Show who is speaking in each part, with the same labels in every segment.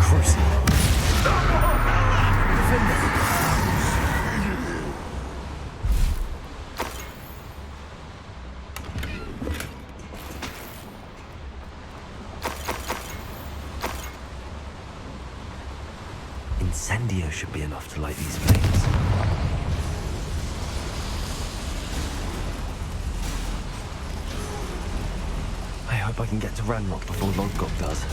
Speaker 1: Crucible. Defender. Incendio should be enough to light these flames. I hope I can get to Ranrock before Lodgok does.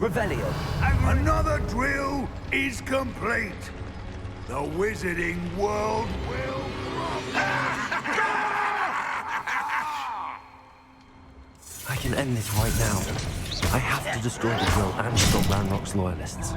Speaker 1: Revelio.
Speaker 2: Another drill is complete. The wizarding world will...
Speaker 1: I can end this right now. I have to destroy the drill and stop Ranrock's loyalists.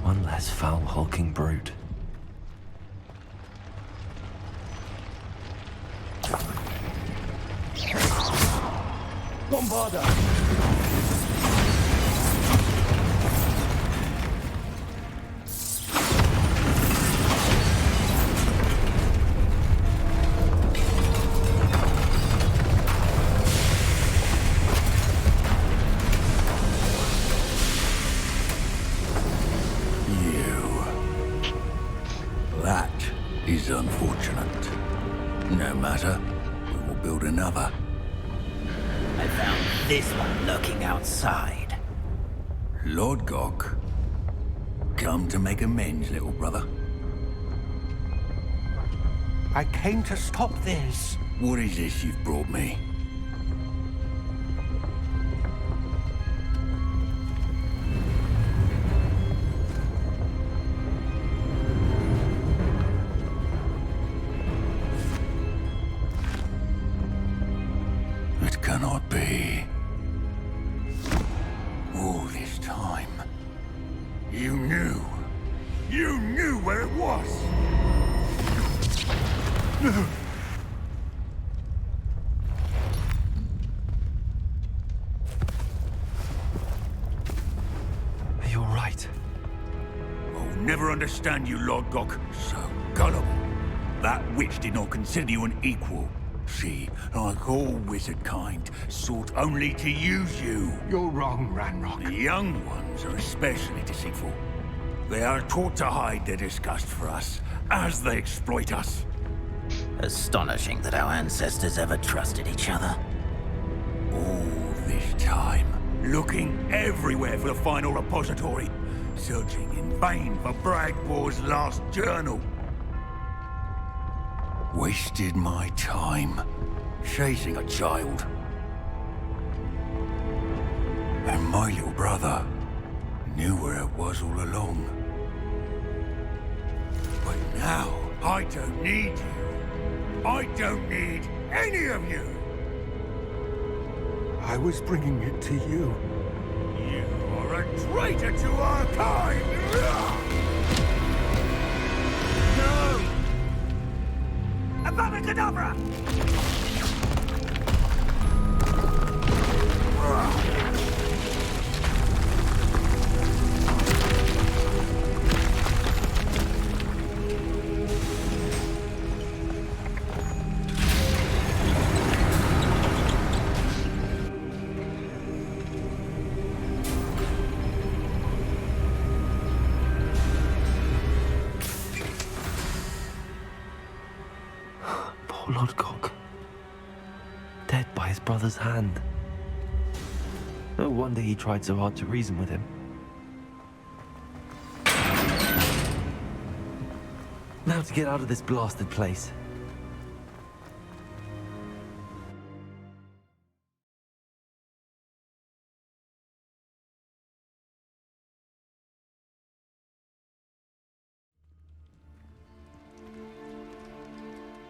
Speaker 1: One less foul, hulking brute. Bombarda!
Speaker 2: That is unfortunate. No matter, we will build another.
Speaker 3: I found this one lurking outside.
Speaker 2: Lodgok, come to make amends, little brother.
Speaker 4: I came to stop this.
Speaker 2: What is this you've brought me? It cannot be. All this time, you knew. You knew where it was.
Speaker 1: Are you all right?
Speaker 2: I'll never understand you, Lodgok. So gullible. That witch did not consider you an equal. She, like all wizard kind, sought only to use you.
Speaker 4: You're wrong, Ranrock.
Speaker 2: The young ones are especially deceitful. They are taught to hide their disgust for us, as they exploit us.
Speaker 3: Astonishing that our ancestors ever trusted each other.
Speaker 2: All looking everywhere for the final repository, searching in vain for Bragbor's last journal. Wasted my time chasing a child. And my little brother knew where it was all along. But now, I don't need you. I don't need any of you.
Speaker 4: I was bringing it to you.
Speaker 2: You are a traitor to our kind! No! Abacadabra!
Speaker 1: Poor Lodgok. Dead by his brother's hand. No wonder he tried so hard to reason with him. Now to get out of this blasted place.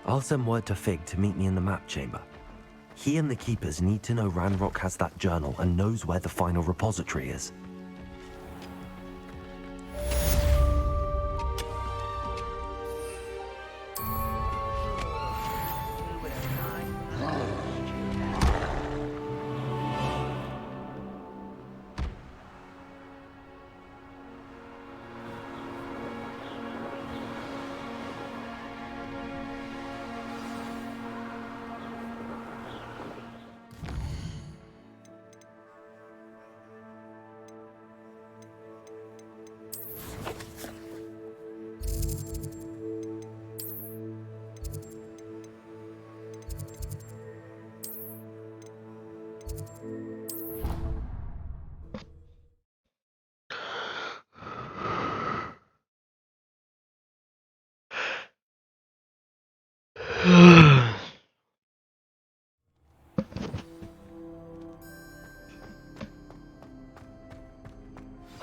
Speaker 1: I'll send word to Fig to meet me in the map chamber. He and the Keepers need to know Ranrock has that journal and knows where the final repository is.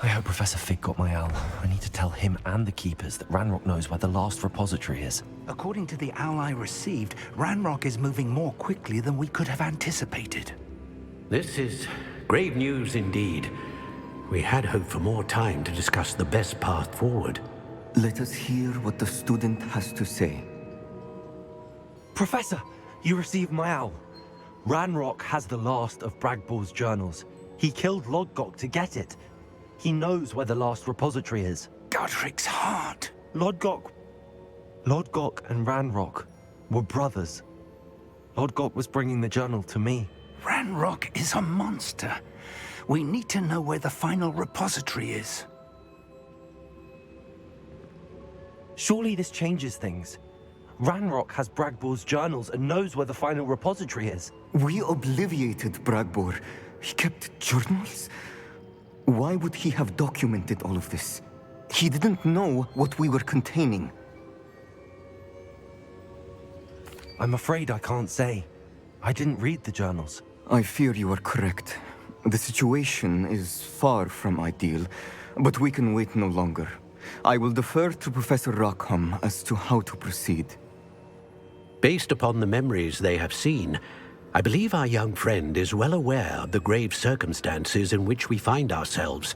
Speaker 1: I hope Professor Fig got my owl. I need to tell him and the Keepers that Ranrock knows where the last repository is.
Speaker 5: According to the owl I received, Ranrock is moving more quickly than we could have anticipated.
Speaker 6: This is grave news indeed. We had hoped for more time to discuss the best path forward.
Speaker 7: Let us hear what the student has to say.
Speaker 1: Professor, you received my owl. Ranrock has the last of Bragbor's journals. He killed Lodgok to get it. He knows where the last repository is.
Speaker 5: Godric's heart.
Speaker 1: Lodgok and Ranrock were brothers. Lodgok was bringing the journal to me.
Speaker 5: Ranrock is a monster. We need to know where the final repository is.
Speaker 1: Surely this changes things. Ranrock has Bragbor's journals and knows where the final repository is.
Speaker 7: We obliviated Bragbor. He kept journals? Why would he have documented all of this? He didn't know what we were containing.
Speaker 1: I'm afraid I can't say. I didn't read the journals.
Speaker 7: I fear you are correct. The situation is far from ideal, but we can wait no longer. I will defer to Professor Rockham as to how to proceed.
Speaker 6: Based upon the memories they have seen, I believe our young friend is well aware of the grave circumstances in which we find ourselves.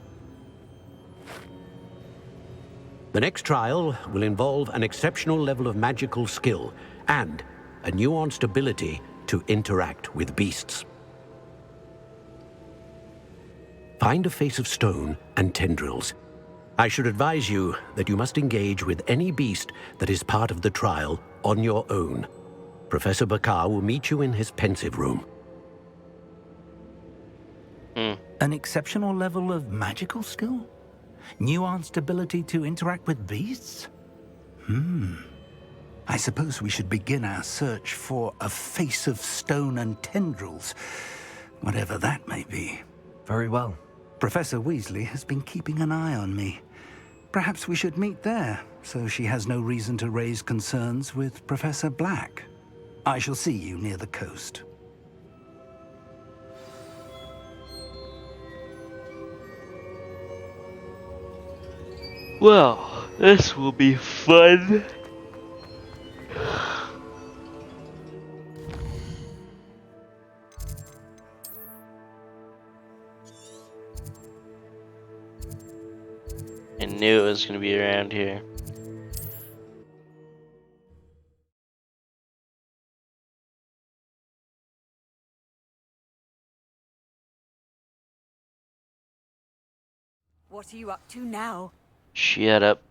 Speaker 6: The next trial will involve an exceptional level of magical skill and a nuanced ability to interact with beasts. Find a face of stone and tendrils. I should advise you that you must engage with any beast that is part of the trial on your own. Professor Bakar will meet you in his pensive room.
Speaker 5: An exceptional level of magical skill? Nuanced ability to interact with beasts? I suppose we should begin our search for a face of stone and tendrils, whatever that may be.
Speaker 1: Very well.
Speaker 5: Professor Weasley has been keeping an eye on me. Perhaps we should meet there, so she has no reason to raise concerns with Professor Black. I shall see you near the coast.
Speaker 8: Well, this will be fun. I knew it was going to be around here.
Speaker 9: What are you up to now?
Speaker 8: Shut up.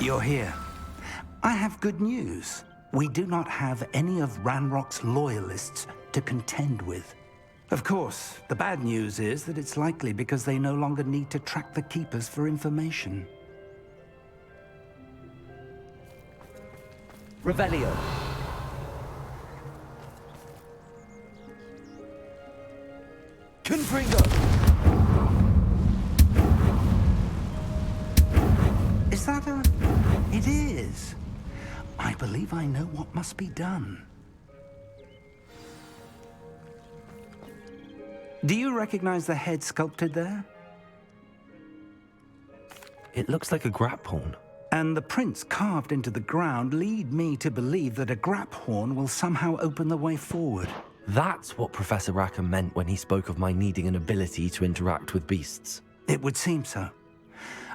Speaker 5: You're here. I have good news. We do not have any of Ranrock's loyalists to contend with. Of course, the bad news is that it's likely because they no longer need to track the Keepers for information.
Speaker 1: Revelio. Confringo.
Speaker 5: Is that a... It is. I believe I know what must be done. Do you recognize the head sculpted there?
Speaker 1: It looks like a grap horn.
Speaker 5: And the prints carved into the ground lead me to believe that a grap horn will somehow open the way forward.
Speaker 1: That's what Professor Rackham meant when he spoke of my needing an ability to interact with beasts.
Speaker 5: It would seem so.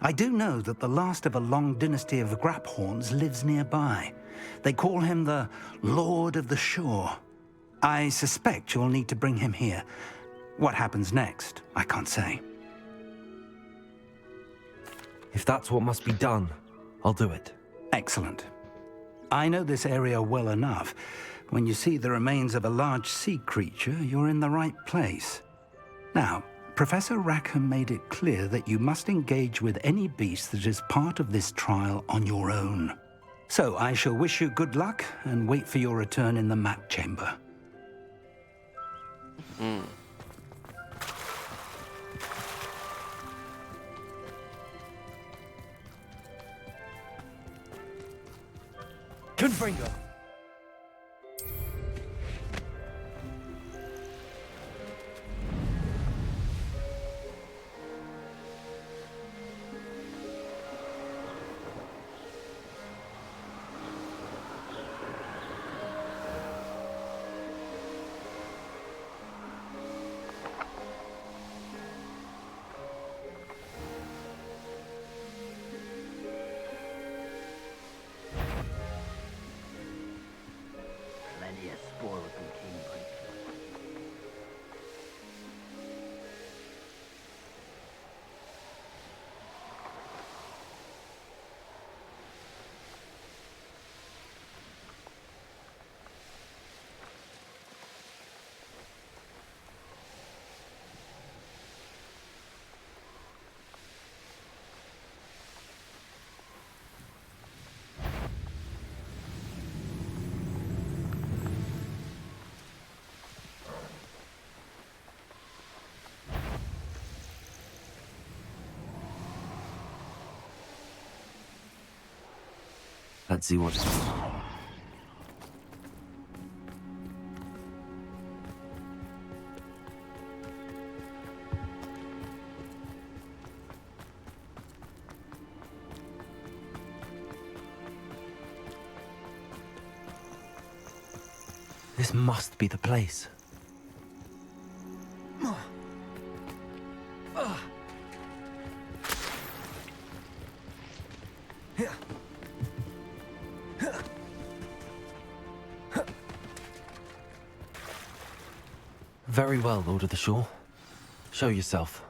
Speaker 5: I do know that the last of a long dynasty of Graphorns lives nearby. They call him the Lord of the Shore. I suspect you'll need to bring him here. What happens next, I can't say.
Speaker 1: If that's what must be done, I'll do it.
Speaker 5: Excellent. I know this area well enough. When you see the remains of a large sea creature, you're in the right place. Now, Professor Rackham made it clear that you must engage with any beast that is part of this trial on your own. So I shall wish you good luck and wait for your return in the map chamber.
Speaker 1: Confringo.
Speaker 3: Plenty of spoil from Cambridge.
Speaker 1: Let's see what... This must be the place. Very well, Lord of the Shore. Show yourself.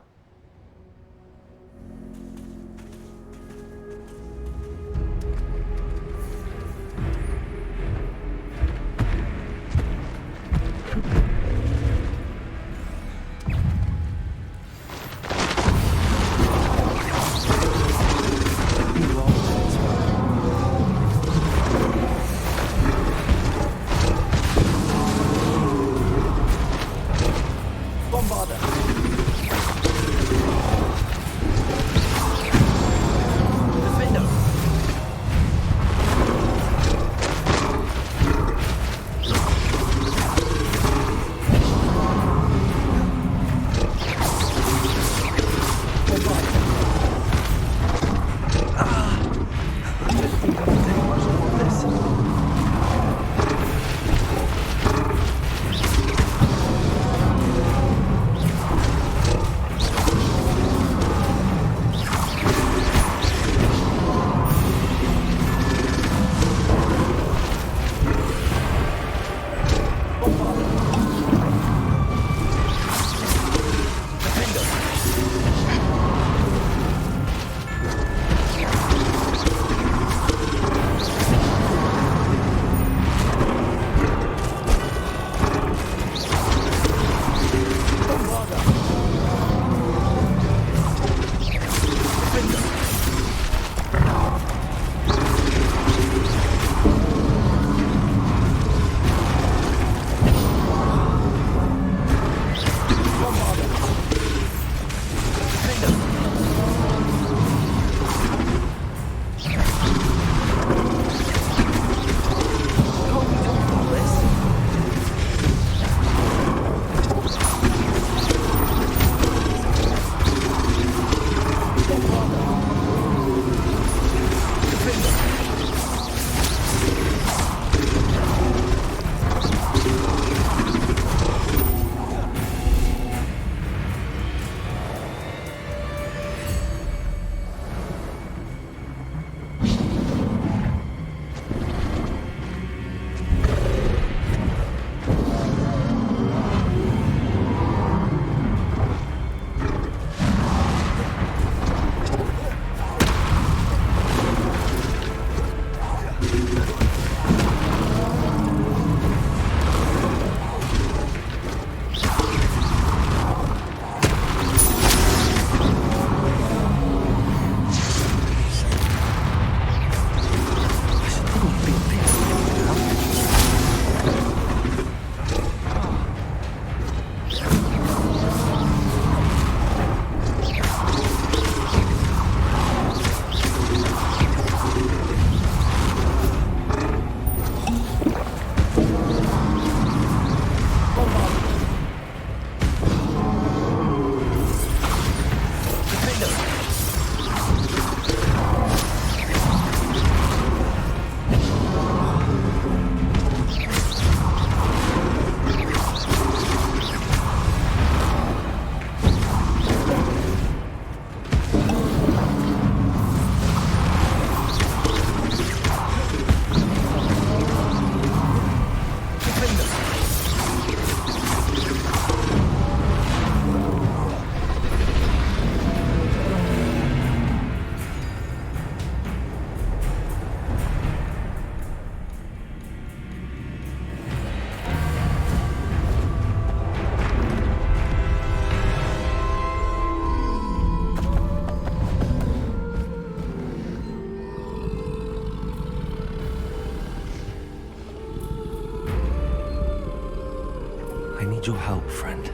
Speaker 1: I need your help, friend.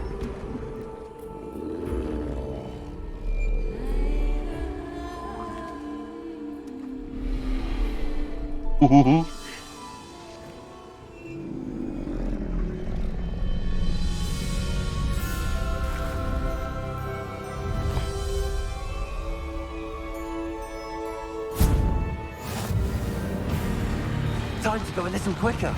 Speaker 1: Time to go a little quicker.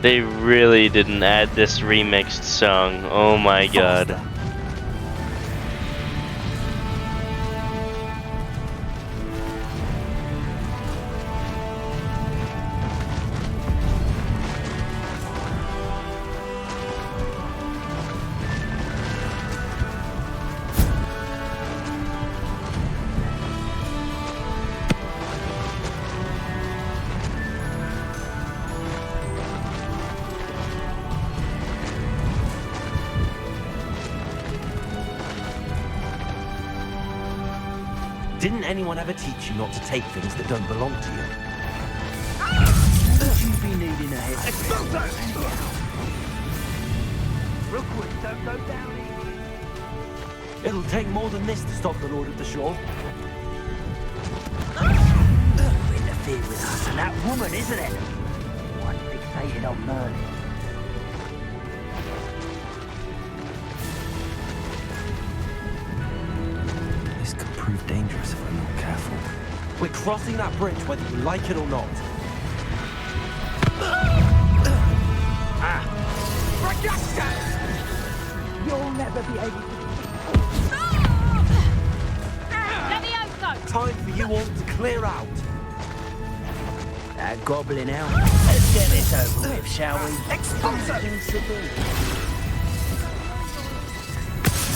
Speaker 8: They really didn't add this remixed song. Oh my god.
Speaker 1: Didn't anyone ever teach you not to take things that don't belong to you?
Speaker 3: You be needing a head. Real quick, don't go down here.
Speaker 1: It'll take more than this to stop the Lord of the Shore.
Speaker 3: You interfere with us and that woman, isn't it? One fixated on Merlin.
Speaker 1: This could prove dangerous if we're not careful. We're crossing that bridge whether you like it or not.
Speaker 3: You'll never be able to...
Speaker 1: Time for you all to clear out.
Speaker 3: That goblin out. Let's get this over with, shall we? Expose her!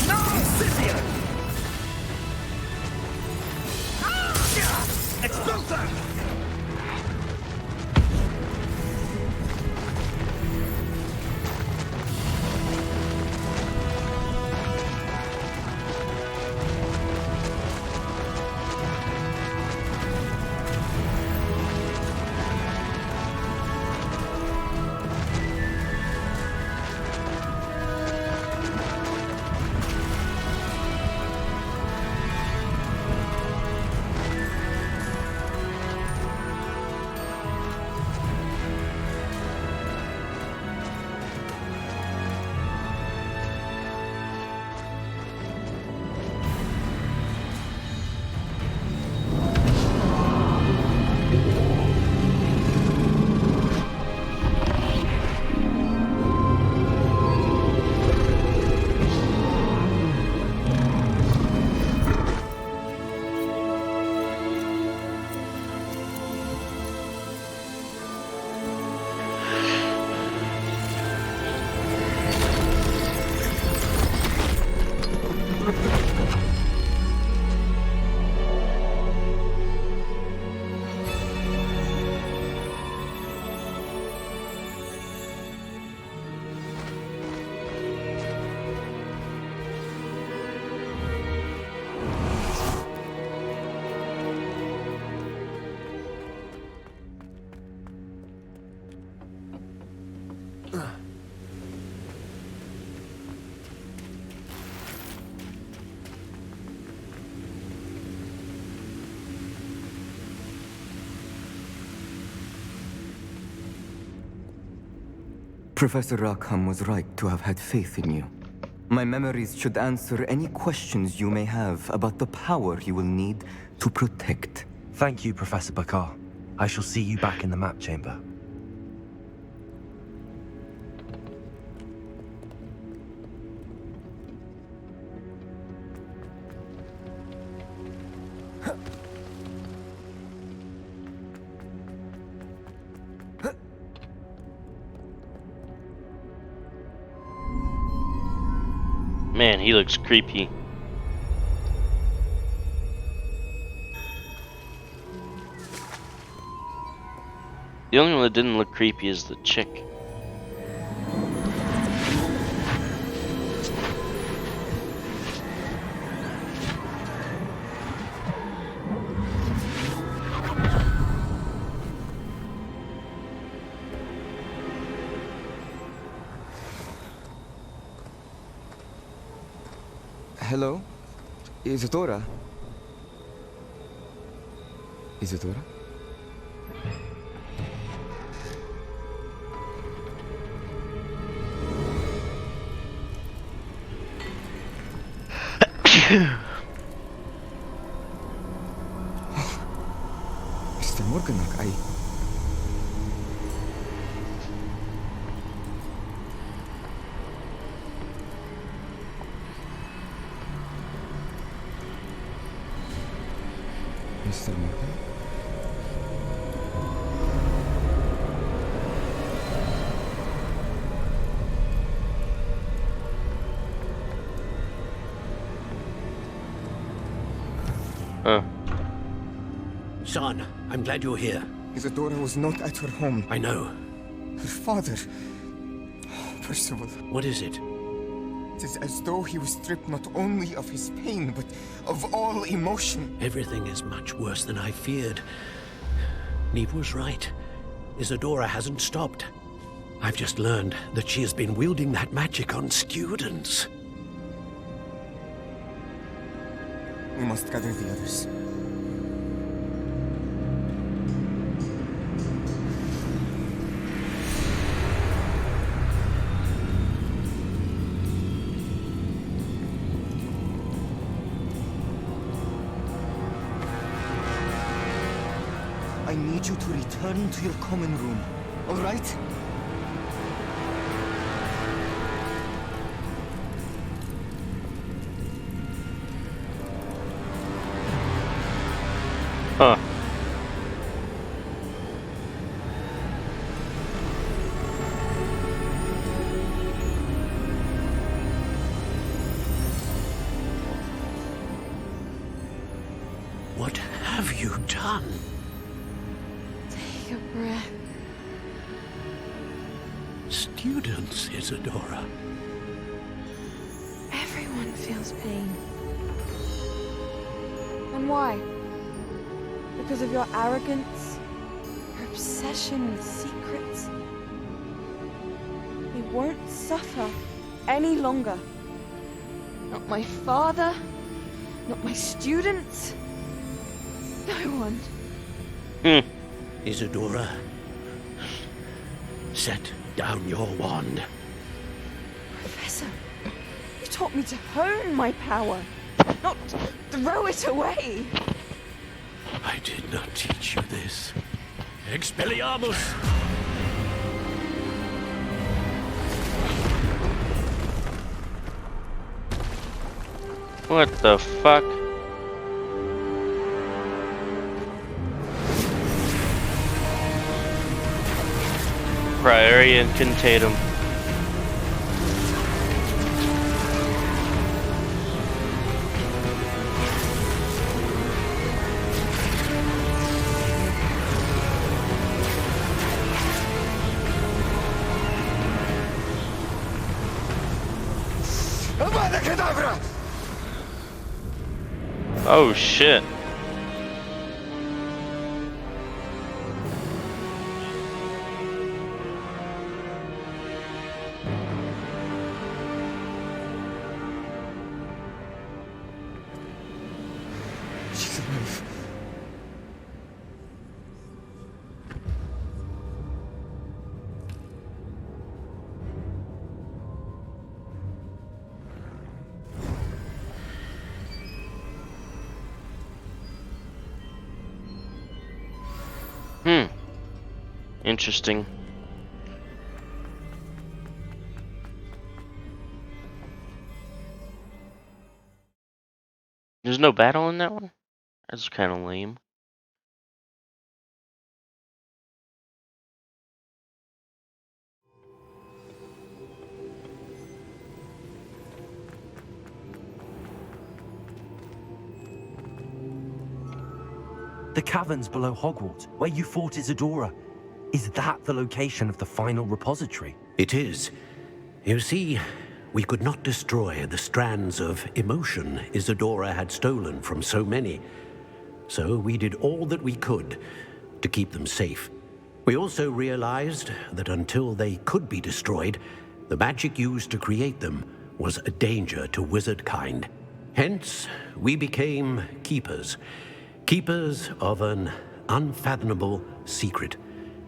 Speaker 3: No, Scythia! Expose her!
Speaker 7: Professor Rackham was right to have had faith in you. My memories should answer any questions you may have about the power you will need to protect.
Speaker 1: Thank you, Professor Bakar. I shall see you back in the map chamber.
Speaker 8: Man, he looks creepy. The only one that didn't look creepy is the chick.
Speaker 7: Hello? Isadora? Isadora? Mr. Morganach,
Speaker 6: son. I'm glad you're here.
Speaker 7: Isadora was not at her home.
Speaker 6: I know.
Speaker 7: Her father... Percival.
Speaker 6: What is it?
Speaker 7: It is as though he was stripped not only of his pain, but of all emotion.
Speaker 6: Everything is much worse than I feared. Neve was right. Isadora hasn't stopped. I've just learned that she has been wielding that magic on students.
Speaker 7: We must gather the others. I need you to return to your common room, all right?
Speaker 8: Huh.
Speaker 6: What have you done?
Speaker 9: Take a breath.
Speaker 6: Students, Isadora.
Speaker 9: Everyone feels pain. And why? Because of your arrogance? Your obsession with secrets? We won't suffer any longer. Not my father, not my students, no one.
Speaker 6: Isadora, set down your wand.
Speaker 9: Professor, you taught me to hone my power, not throw it away.
Speaker 6: I did not teach you this. Expelliarmus!
Speaker 8: What the fuck? Priori incantatum. Oh shit.
Speaker 7: She's alive.
Speaker 8: Interesting. There's no battle in that one? That's kind of lame.
Speaker 1: The caverns below Hogwarts, where you fought Isadora. Is that the location of the final repository?
Speaker 6: It is. You see, we could not destroy the strands of emotion Isadora had stolen from so many. So we did all that we could to keep them safe. We also realized that until they could be destroyed, the magic used to create them was a danger to wizard kind. Hence, we became keepers. Keepers of an unfathomable secret.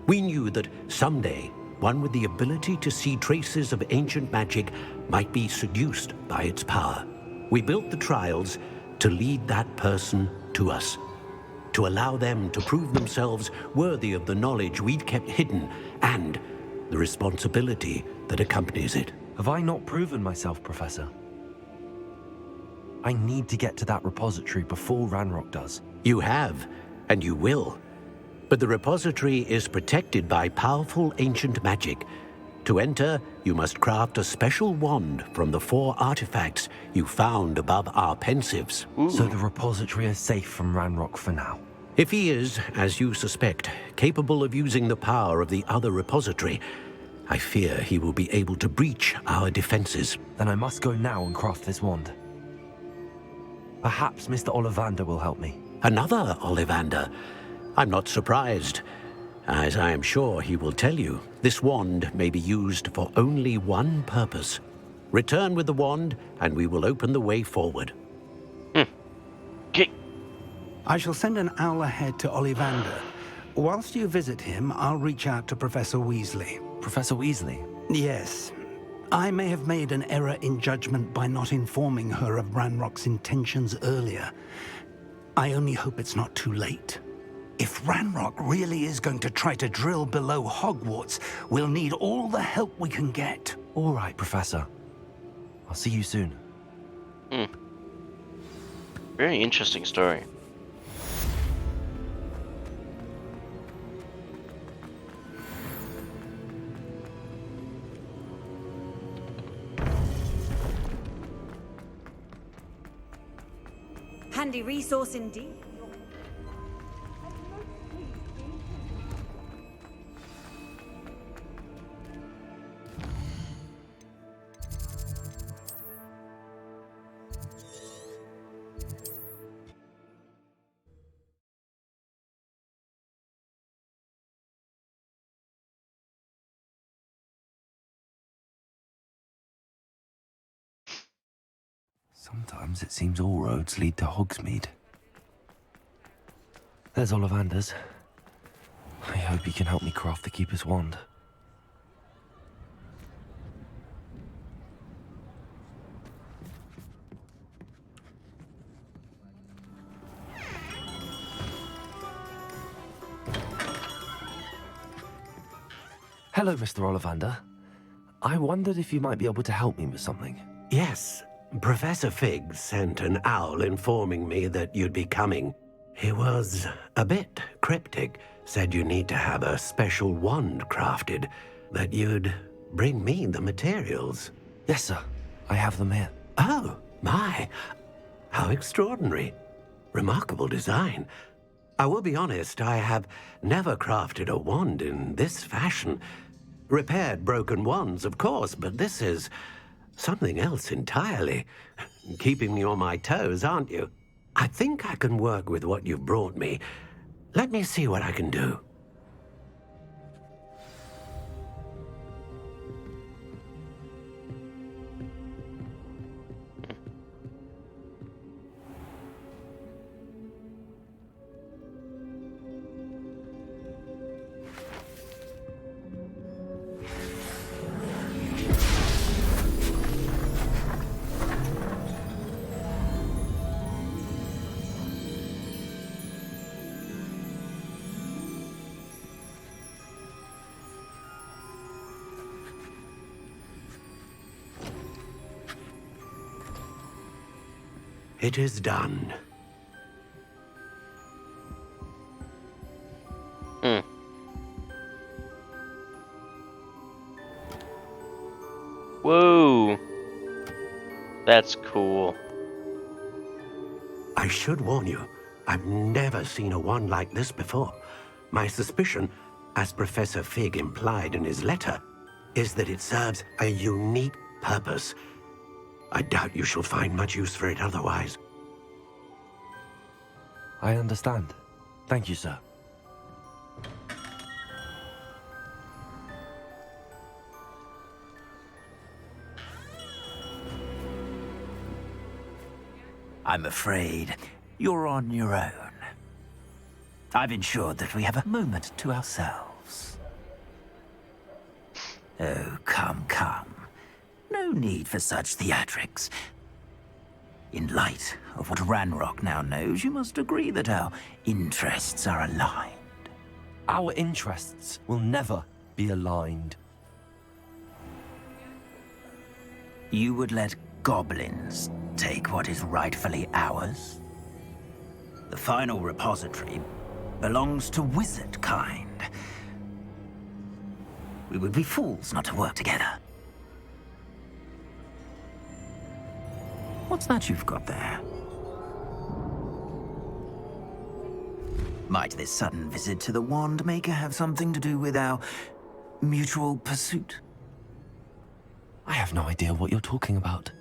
Speaker 6: We knew that someday, one with the ability to see traces of ancient magic might be seduced by its power. We built the trials to lead that person to us, to allow them to prove themselves worthy of the knowledge we'd kept hidden and the responsibility that accompanies it.
Speaker 1: Have I not proven myself, Professor? I need to get to that repository before Ranrock does.
Speaker 6: You have, and you will. But the repository is protected by powerful ancient magic. To enter, you must craft a special wand from the 4 artifacts you found above our pensives.
Speaker 1: So the repository is safe from Ranrock for now.
Speaker 6: If he is, as you suspect, capable of using the power of the other repository, I fear he will be able to breach our defenses.
Speaker 1: Then I must go now and craft this wand. Perhaps Mr. Ollivander will help me.
Speaker 6: Another Ollivander? I'm not surprised. As I am sure he will tell you, this wand may be used for only one purpose. Return with the wand, and we will open the way forward.
Speaker 8: Okay.
Speaker 5: I shall send an owl ahead to Ollivander. Whilst you visit him, I'll reach out to Professor Weasley.
Speaker 1: Professor Weasley?
Speaker 5: Yes. I may have made an error in judgment by not informing her of Ranrock's intentions earlier. I only hope it's not too late. If Ranrock really is going to try to drill below Hogwarts, we'll need all the help we can get.
Speaker 1: All right, Professor. I'll see you soon.
Speaker 8: Very interesting story.
Speaker 10: Handy resource indeed.
Speaker 1: Sometimes it seems all roads lead to Hogsmeade. There's Ollivander's. I hope he can help me craft the Keeper's wand. Hello, Mr. Ollivander. I wondered if you might be able to help me with something.
Speaker 6: Yes, Professor Fig sent an owl informing me that you'd be coming. He was a bit cryptic, said you need to have a special wand crafted, that you'd bring me the materials.
Speaker 1: Yes, sir. I have them here.
Speaker 6: Oh, my. How extraordinary. Remarkable design. I will be honest, I have never crafted a wand in this fashion. Repaired broken wands, of course, but this is something else entirely. Keeping me on my toes, aren't you? I think I can work with what you've brought me. Let me see what I can do. It is done.
Speaker 8: Whoa. That's cool.
Speaker 6: I should warn you, I've never seen a wand like this before. My suspicion, as Professor Fig implied in his letter, is that it serves a unique purpose. I doubt you shall find much use for it otherwise.
Speaker 1: I understand. Thank you, sir.
Speaker 3: I'm afraid you're on your own. I've ensured that we have a moment to ourselves. Oh, come, come. No need for such theatrics. In light of what Ranrock now knows, you must agree that our interests are aligned.
Speaker 1: Our interests will never be aligned.
Speaker 3: You would let goblins take what is rightfully ours? The final repository belongs to wizard kind. We would be fools not to work together. What's that you've got there? Might this sudden visit to the Wand Maker have something to do with our mutual pursuit?
Speaker 1: I have no idea what you're talking about.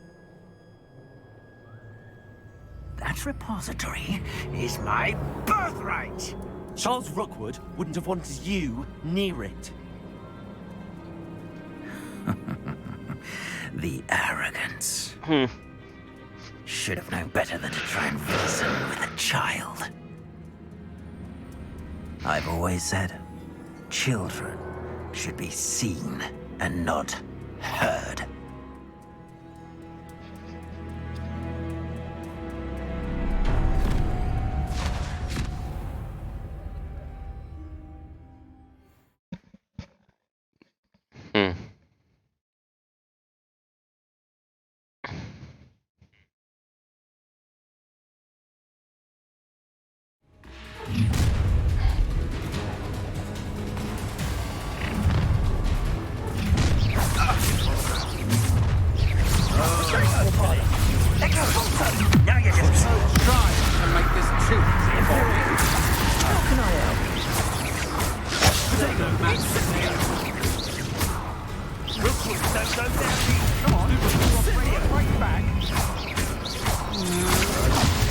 Speaker 3: That repository is my birthright!
Speaker 1: Charles Rookwood wouldn't have wanted you near it.
Speaker 3: The arrogance. Should have known better than to try and reason with a child. I've always said, children should be seen and not heard.
Speaker 2: Now you just try and make this too easy for me.
Speaker 3: How can I help?
Speaker 2: Rookwood, don't go down here. Come on, right back.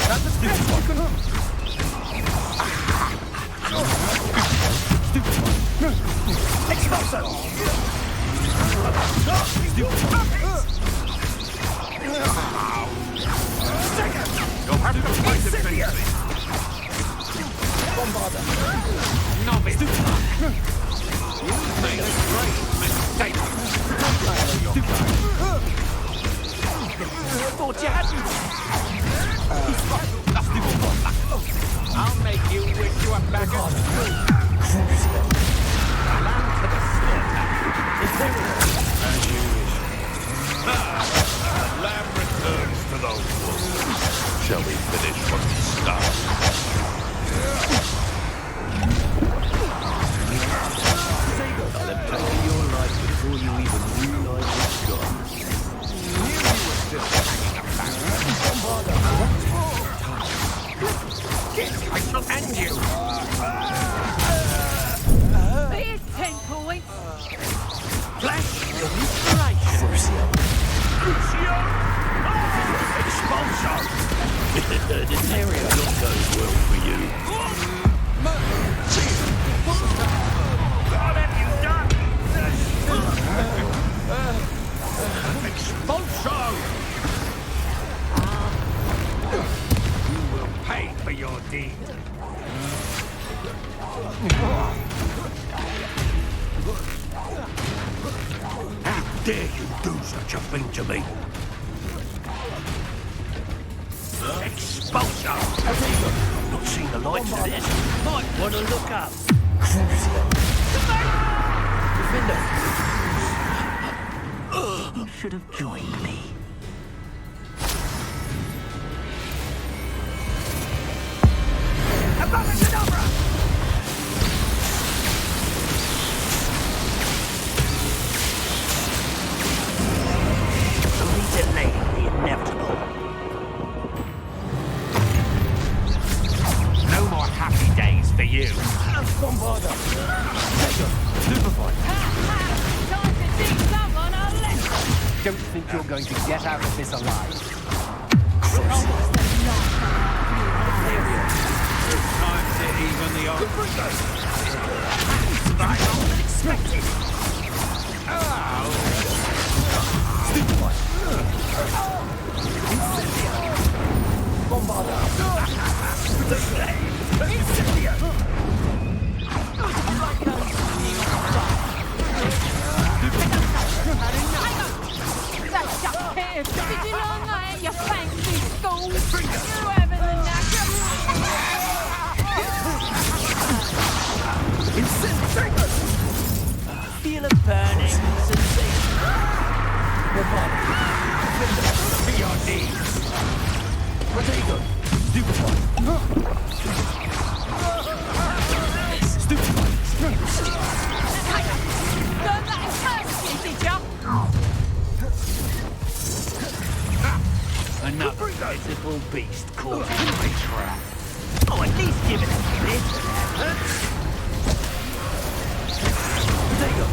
Speaker 2: That's a stupid one. Stupid one. Expulso! Stupid one. You'll have to fight the thing. Bombarder. Novice. You made a great mistake. Thought you had me. I'll make you wish you were back at school. Land to the slaughter. As you wish. The lamb returns to the wolf. Shall we finish what we started?
Speaker 6: I'll have taken your life before you even realize it's gone.
Speaker 2: Knew you were still hanging about. I shall end you.
Speaker 10: Here's 10 points.
Speaker 2: Flash of inspiration. Crucio. Expulso.
Speaker 6: This area not goes well for you.
Speaker 2: What have you done? Expulso. You will pay for your deed. How dare you do such a thing to me? Expulso! I've not seen the likes of this. Might want to look up.
Speaker 3: You should have joined me.
Speaker 2: Only delaying the inevitable. No more happy days for you. Bombarder! Superfine!
Speaker 10: Time to teach someone a lesson.
Speaker 2: Don't think you're going to get out of this alive.
Speaker 10: Almost the last
Speaker 2: Time to even the odds. I wasn't expected. Superfine! Bombarder! Incendio!
Speaker 10: That's up here. Did you learn that at your fancy school? You having the knack?
Speaker 3: Feel a burning sensation.
Speaker 2: For your needs. Protego! Stupefy! Stupefy!
Speaker 10: Learn that in person, did ya?
Speaker 2: Another pitiful beast caught in my trap. I
Speaker 3: Oh, at least give it a bit of effort. There you go.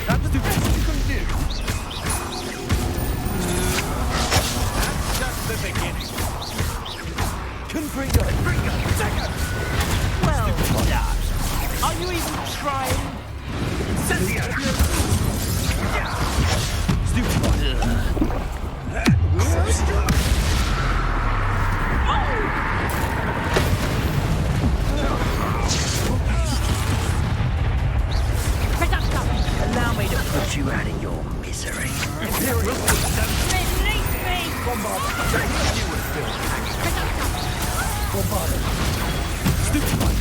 Speaker 4: That's the best you can do. That's just the beginning.
Speaker 3: Confringo! Take it! Well done. Are you even trying? Incendio! Stupid one. Allow me to put you out of your misery. Imperial footsteps.
Speaker 10: Release me!
Speaker 3: Bombarder. Bombarder. Stupid one.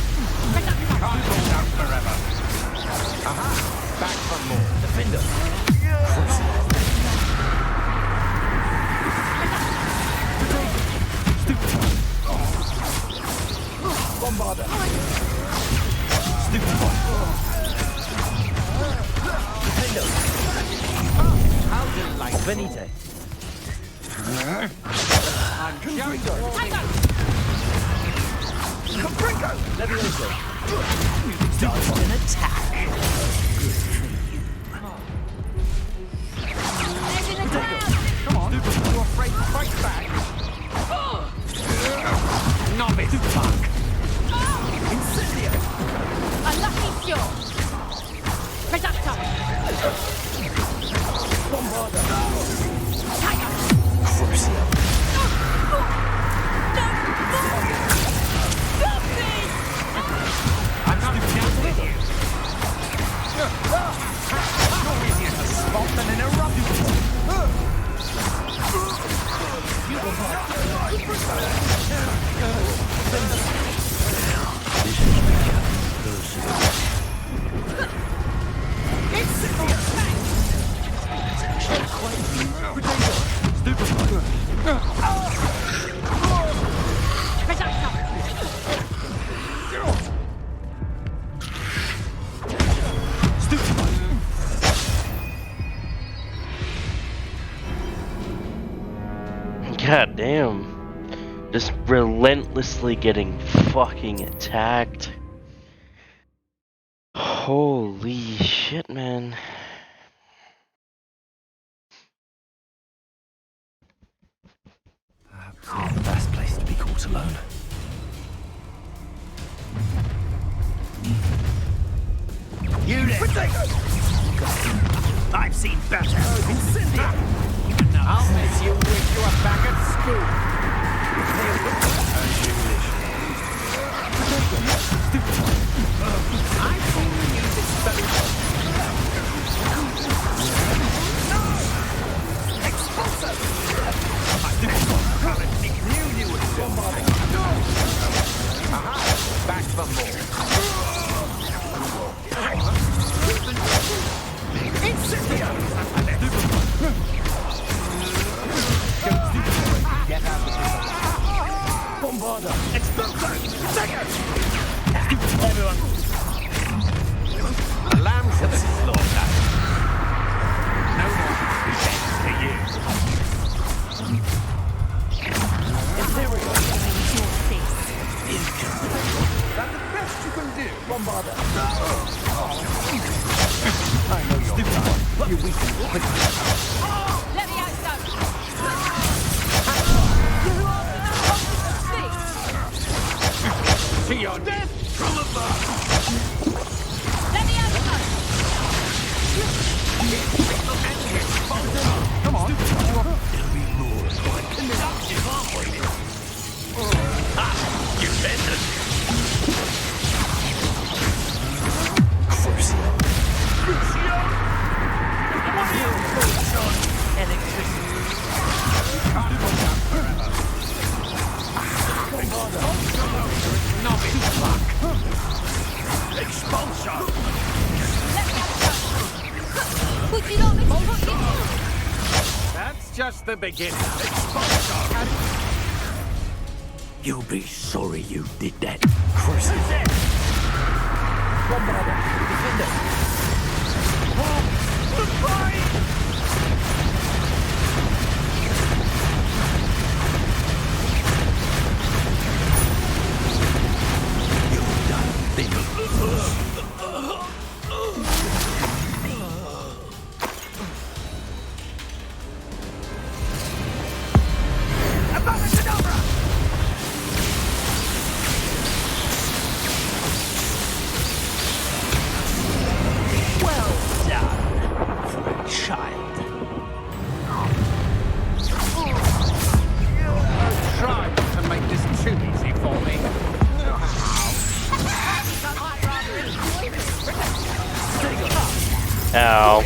Speaker 4: Can't hold out forever. Aha! Back for more.
Speaker 3: Defender. Stupid one. Bombarder. Stupid one. Defender.
Speaker 1: How delightful. Venite.
Speaker 4: I'm just
Speaker 3: Confringo.
Speaker 1: Levioso.
Speaker 3: Dodged an attack.
Speaker 10: There's in the crowd!
Speaker 4: Come on. You afraid to fight back? Novice.
Speaker 3: Fuck. Incendio.
Speaker 10: A lucky shot! Reductor!
Speaker 3: Bombarder.
Speaker 10: Tiger!
Speaker 3: Crucio.
Speaker 4: I'm not done with you. You're easier to spot than an eruption.
Speaker 8: God damn. Just relentlessly getting fucking attacked. Holy shit, man.
Speaker 3: Perhaps not the best place to be caught alone. You there! I've seen better. Incendio!
Speaker 4: I'll make you wish you were back at school. I've seen you use it very well.
Speaker 3: Expulso!
Speaker 4: Knew you would do. Aha! Back for more.
Speaker 3: Incendio!
Speaker 4: Get out of here.
Speaker 3: Bombarder! Expulso! Take it! Everyone!
Speaker 4: A lamb to the slaughter. No more death to you.
Speaker 3: Imperial!
Speaker 10: Your face.
Speaker 4: That's the best you can do.
Speaker 3: Bombarder!
Speaker 4: I know you're done.
Speaker 3: You weaken quickly.
Speaker 10: Let me out, son!
Speaker 4: To your death from above.
Speaker 10: Let me out, son!
Speaker 4: Come on.
Speaker 3: It'll be more like conductive, aren't we? You bended. Crucio! Crucio! What are you doing, son?
Speaker 4: just the beginning.
Speaker 6: You'll be sorry you did that.
Speaker 1: Curse it.
Speaker 4: Try not to make this too easy for me.
Speaker 8: Ow.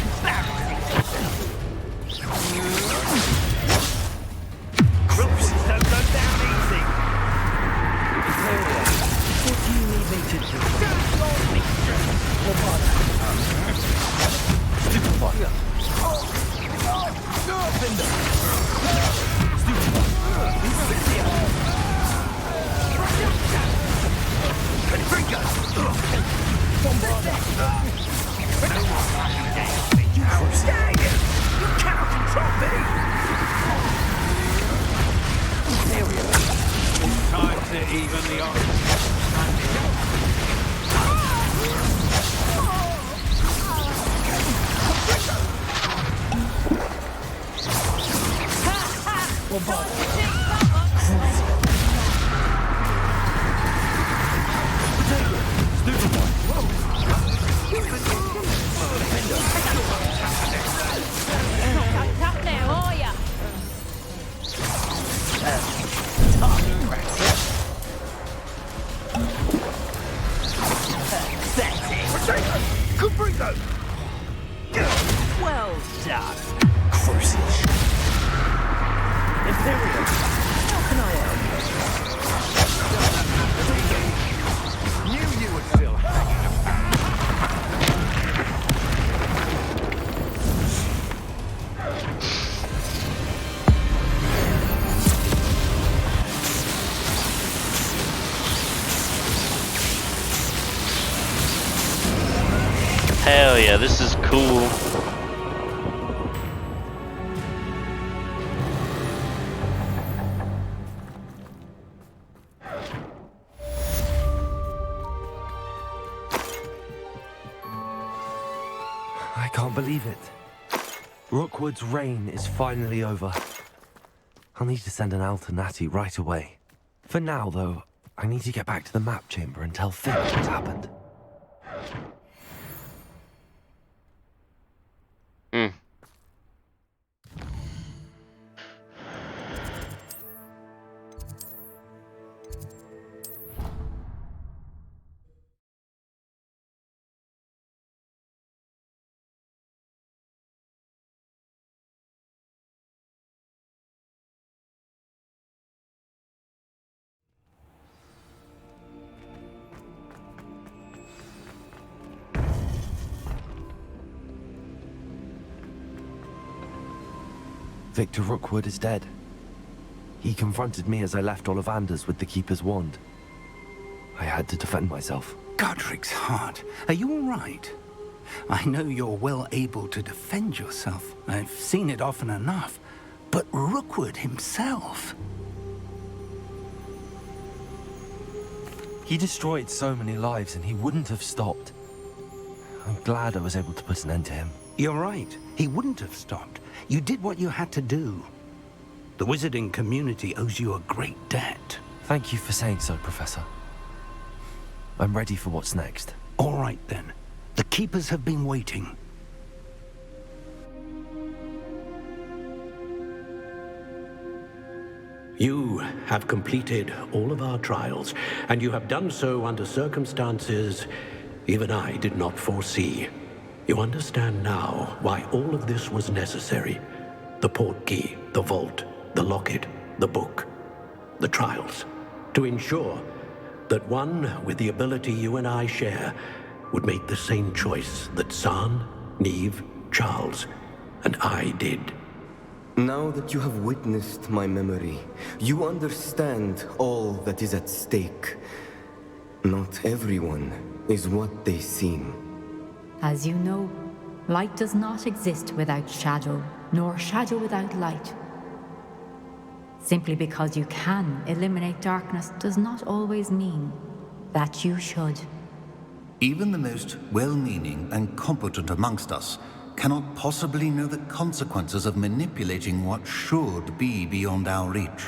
Speaker 4: Rookies don't go down easy.
Speaker 1: What do you need me to do?
Speaker 4: Time to even the odds.
Speaker 10: Up now, are ya?
Speaker 1: Well done. Crucish. Imperial, how can I help?
Speaker 4: Knew you would still hang.
Speaker 8: Hell yeah, this is cool.
Speaker 1: I can't believe it. Rookwood's reign is finally over. I'll need to send an alternati right away. For now, though, I need to get back to the map chamber and tell Finn what happened. Victor Rookwood is dead. He confronted me as I left Ollivander's with the Keeper's wand. I had to defend myself.
Speaker 5: Godric's heart. Are you all right? I know you're well able to defend yourself. I've seen it often enough. But Rookwood himself...
Speaker 1: He destroyed so many lives and he wouldn't have stopped. I'm glad I was able to put an end to him.
Speaker 5: You're right. He wouldn't have stopped. You did what you had to do. The wizarding community owes you a great debt.
Speaker 1: Thank you for saying so, Professor. I'm ready for what's next.
Speaker 5: All right, then. The Keepers have been waiting.
Speaker 6: You have completed all of our trials, and you have done so under circumstances even I did not foresee. You understand now why all of this was necessary. The portkey, the vault, the locket, the book, the trials. To ensure that one with the ability you and I share would make the same choice that San, Neve, Charles, and I did.
Speaker 7: Now that you have witnessed my memory, you understand all that is at stake. Not everyone is what they seem.
Speaker 11: As you know, light does not exist without shadow, nor shadow without light. Simply because you can eliminate darkness does not always mean that you should.
Speaker 12: Even the most well-meaning and competent amongst us cannot possibly know the consequences of manipulating what should be beyond our reach.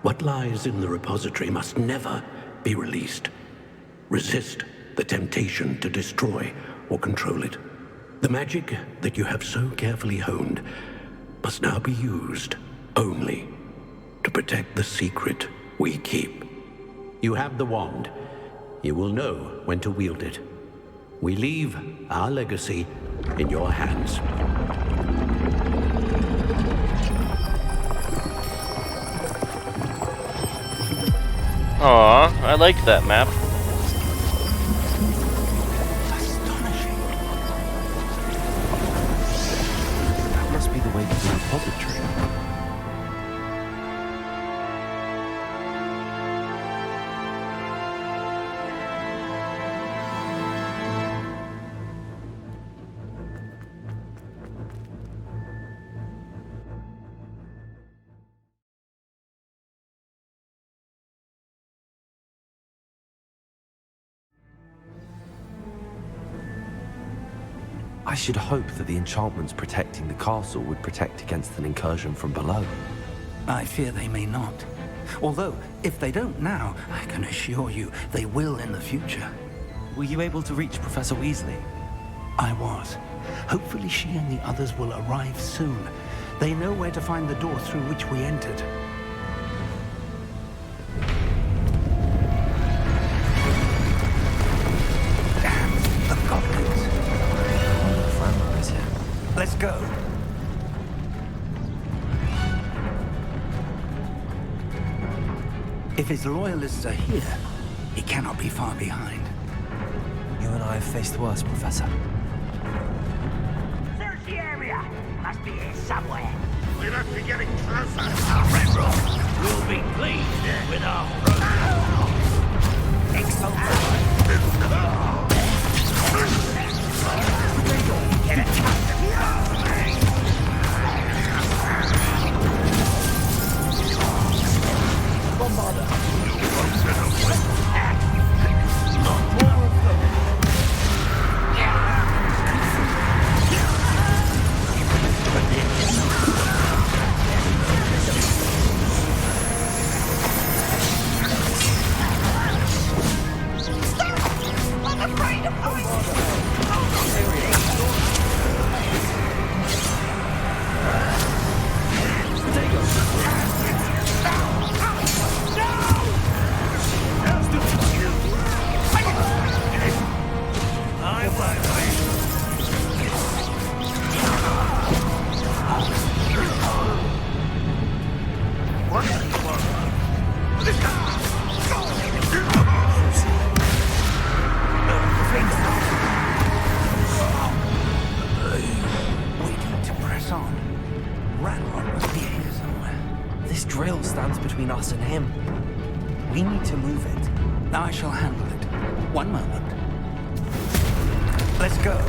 Speaker 6: What lies in the repository must never be released. Resist the temptation to destroy or control it. The magic that you have so carefully honed must now be used only to protect the secret we keep. You have the wand. You will know when to wield it. We leave our legacy in your hands.
Speaker 8: Aw, I like that map.
Speaker 1: Astonishing. That must be the way to the repository. I should hope that the enchantments protecting the castle would protect against an incursion from below.
Speaker 5: I fear they may not. Although, if they don't now, I can assure you they will in the future.
Speaker 1: Were you able to reach Professor Weasley?
Speaker 5: I was. Hopefully she and the others will arrive soon. They know where to find the door through which we entered. Damn the goblins. Let's go. If his loyalists are here, he cannot be far behind.
Speaker 1: You and I have faced worse, Professor.
Speaker 3: Search the area. Must be here somewhere.
Speaker 2: We must be getting closer. Red Rock will be pleased with our
Speaker 1: This drill stands between us and him. We need to move it.
Speaker 5: I shall handle it. One moment. Let's go.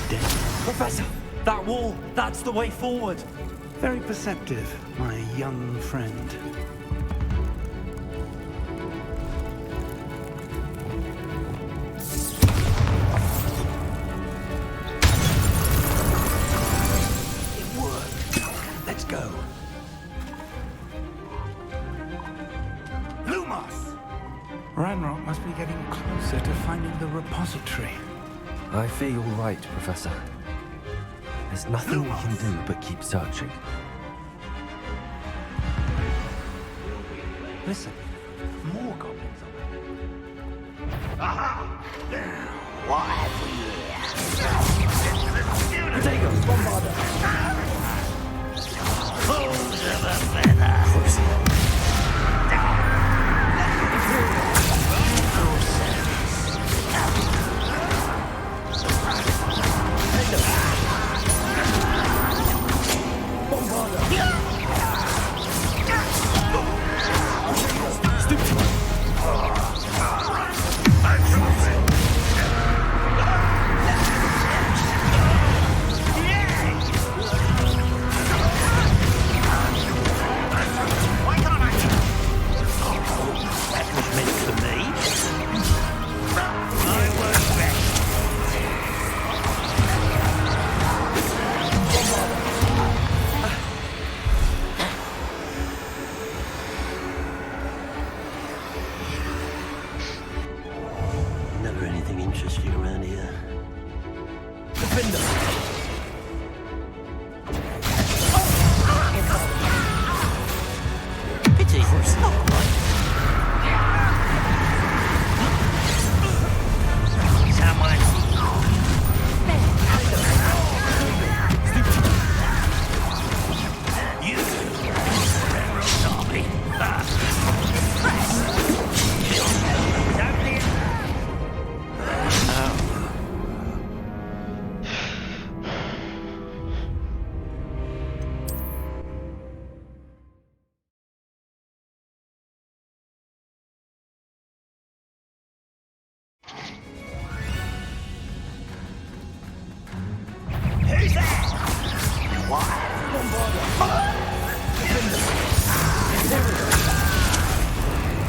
Speaker 5: dead.
Speaker 1: Professor, that wall, that's the way forward.
Speaker 5: Very perceptive, my young friend.
Speaker 1: It worked. Let's go.
Speaker 5: Lumos! Ranrock must be getting closer to finding the repository.
Speaker 1: I fear you're right, Professor. There's nothing we can do but keep searching.
Speaker 5: Listen, more goblins are there.
Speaker 3: Aha! What have we here?
Speaker 1: Potato, bombarder!
Speaker 3: Fools of a feather!
Speaker 6: Never anything interesting around here.
Speaker 3: Pity. Not right. Someone. You. Zombie. Who's that? What?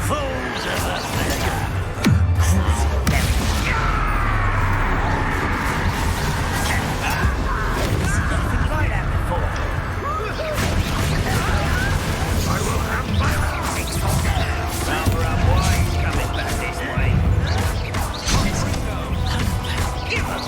Speaker 3: Fools of a feather. Like that before. I will have my Power up wine coming back this way. Give us.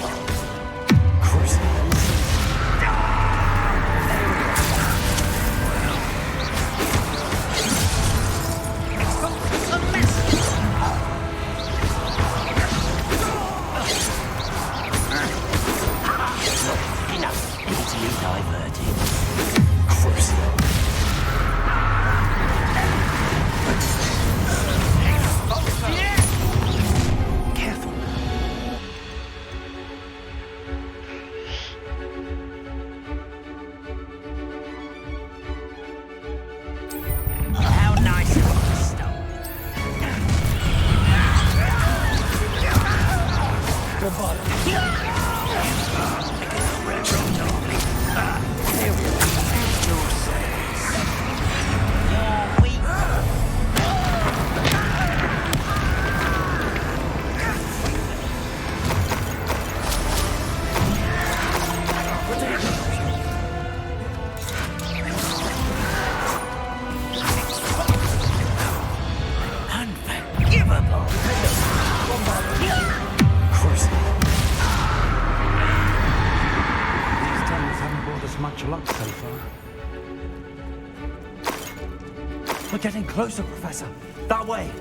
Speaker 3: How nice of you to stop. Unforgivable.
Speaker 5: These tunnels haven't brought us much luck so far.
Speaker 1: We're getting closer, Professor. That way.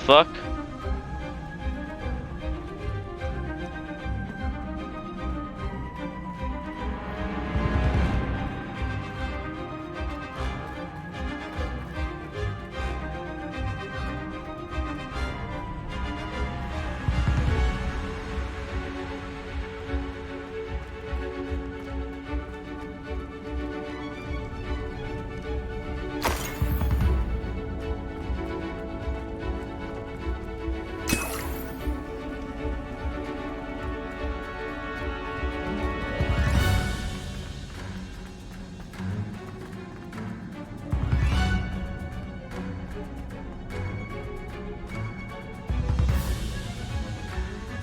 Speaker 8: Fuck.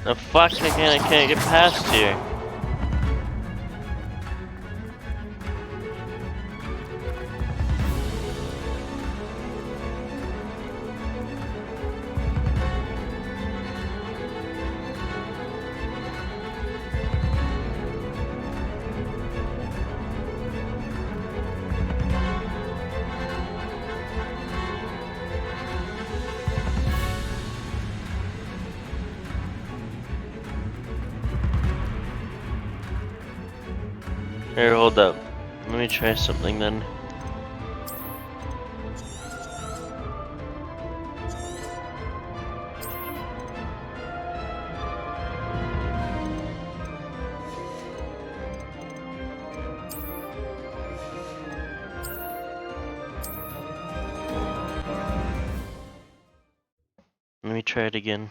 Speaker 8: The fuck, I can't get past here. Here, hold up. Let me try something then. Let me try it again.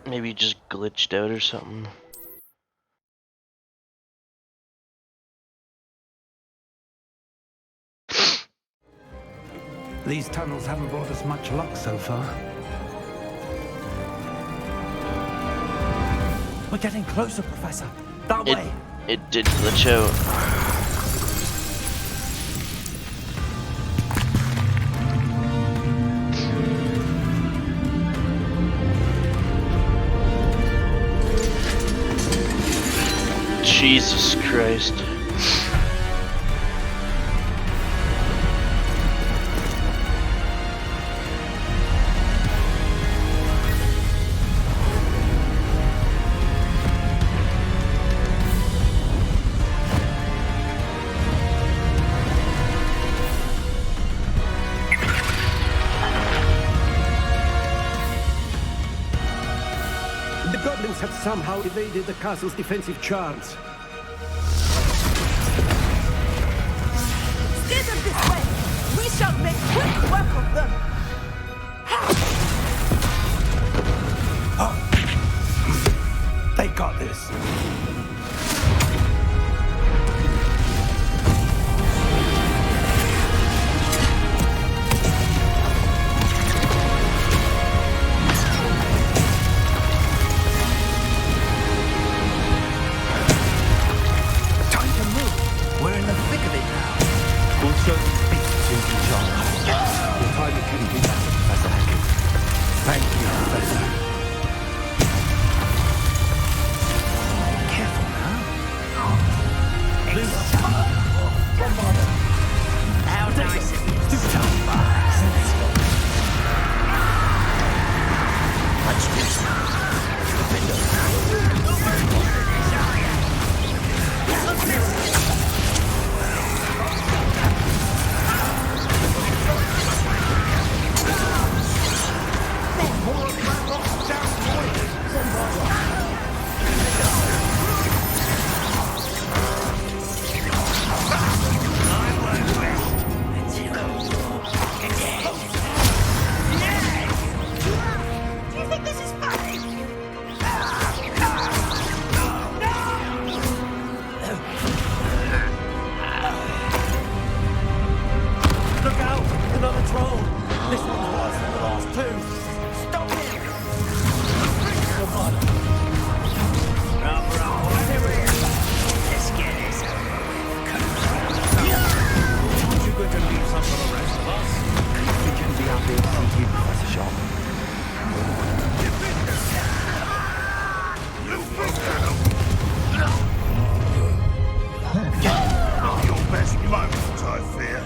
Speaker 8: Maybe just glitched out or something.
Speaker 5: These tunnels haven't brought us much luck so far.
Speaker 1: We're getting closer, Professor. That way.
Speaker 8: It did glitch out. Jesus Christ.
Speaker 6: The goblins have somehow evaded the castle's defensive charms.
Speaker 9: Steer them this way! We shall make quick work of them!
Speaker 5: They got this.
Speaker 2: moment, I fear.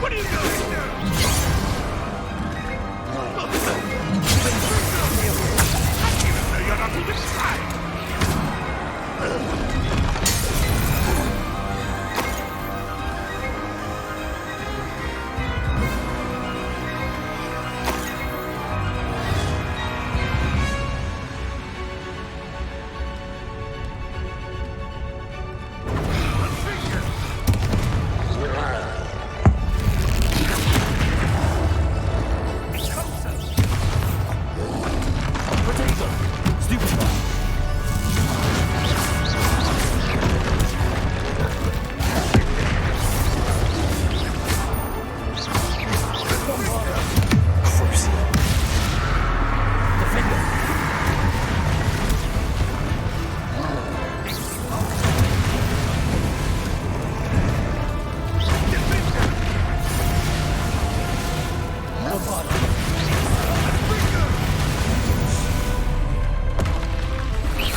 Speaker 2: What are you doing there? Even though you're not even trying.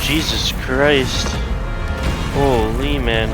Speaker 8: Jesus Christ. Holy man.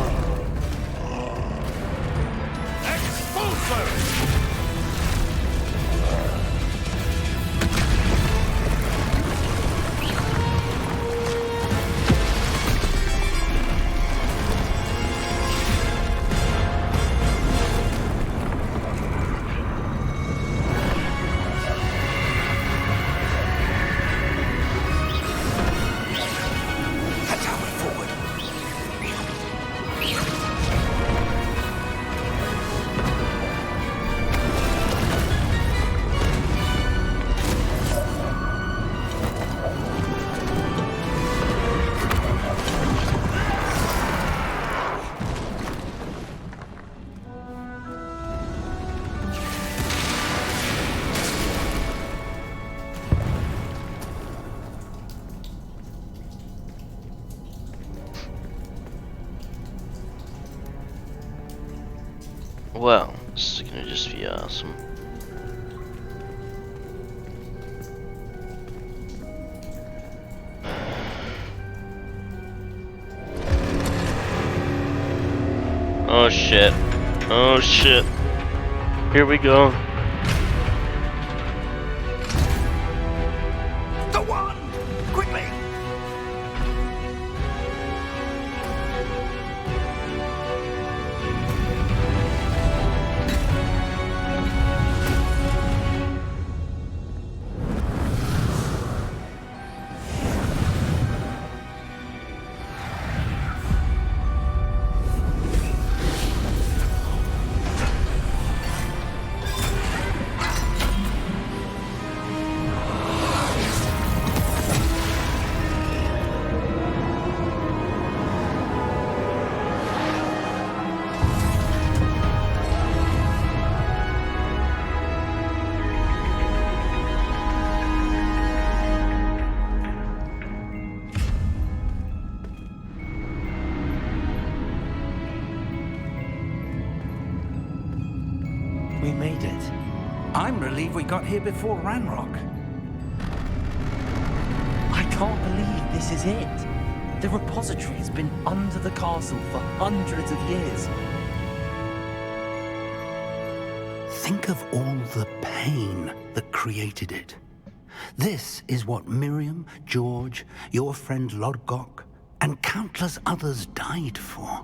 Speaker 8: Well, this is gonna just be awesome. Oh shit. Oh shit. Here we go.
Speaker 2: The one! Quickly!
Speaker 1: We made it.
Speaker 5: I'm relieved we got here before Ranrock.
Speaker 1: I can't believe this is it. The repository has been under the castle for hundreds of years.
Speaker 5: Think of all the pain that created it. This is what Miriam, George, your friend Lodgok, and countless others died for.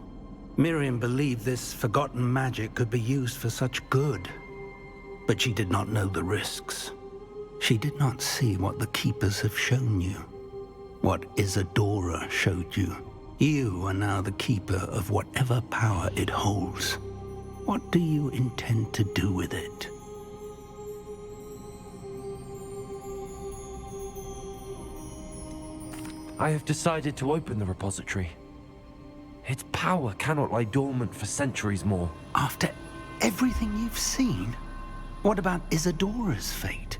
Speaker 5: Miriam believed this forgotten magic could be used for such good, but she did not know the risks. She did not see what the Keepers have shown you, what Isadora showed you. You are now the Keeper of whatever power it holds. What do you intend to do with it?
Speaker 1: I have decided to open the repository. Its power cannot lie dormant for centuries more.
Speaker 5: After everything you've seen, what about Isadora's fate?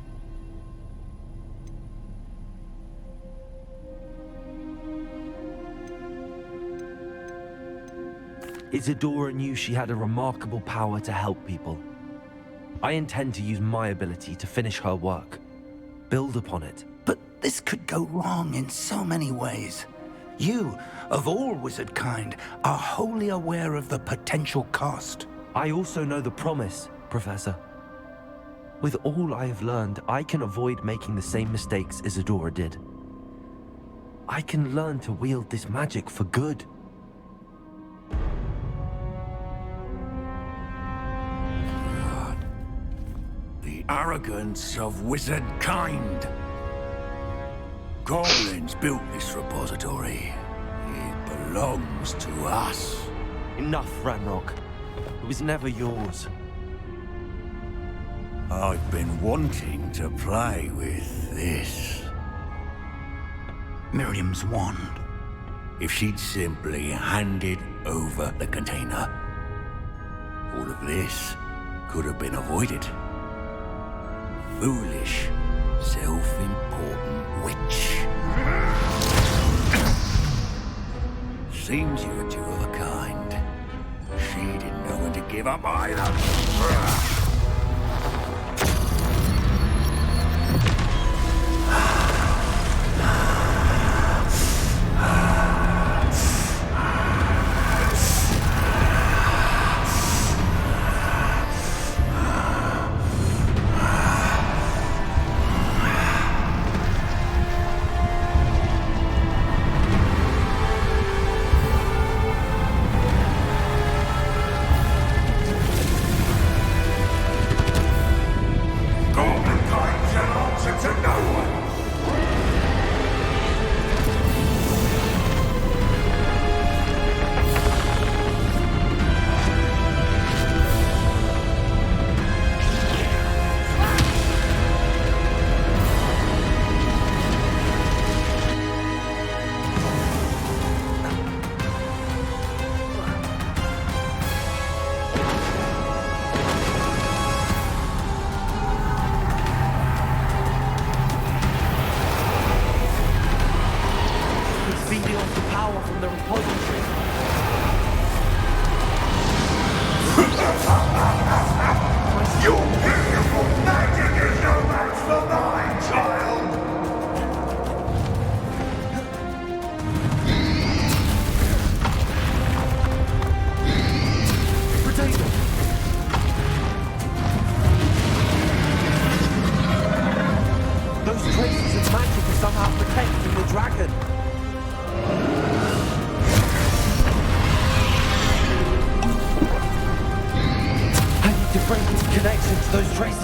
Speaker 1: Isadora knew she had a remarkable power to help people. I intend to use my ability to finish her work, build upon it.
Speaker 5: But this could go wrong in so many ways. You, of all wizard kind, are wholly aware of the potential cost.
Speaker 1: I also know the promise, Professor. With all I have learned, I can avoid making the same mistakes Isadora did. I can learn to wield this magic for good.
Speaker 2: The arrogance of wizard kind. Goblins built this repository. It belongs to us.
Speaker 1: Enough, Ranrock. It was never yours.
Speaker 2: I've been wanting to play with this.
Speaker 5: Miriam's wand.
Speaker 2: If she'd simply handed over the container, all of this could have been avoided. Foolish, self-important witch. Seems you're two of a kind. She didn't know when to give up either.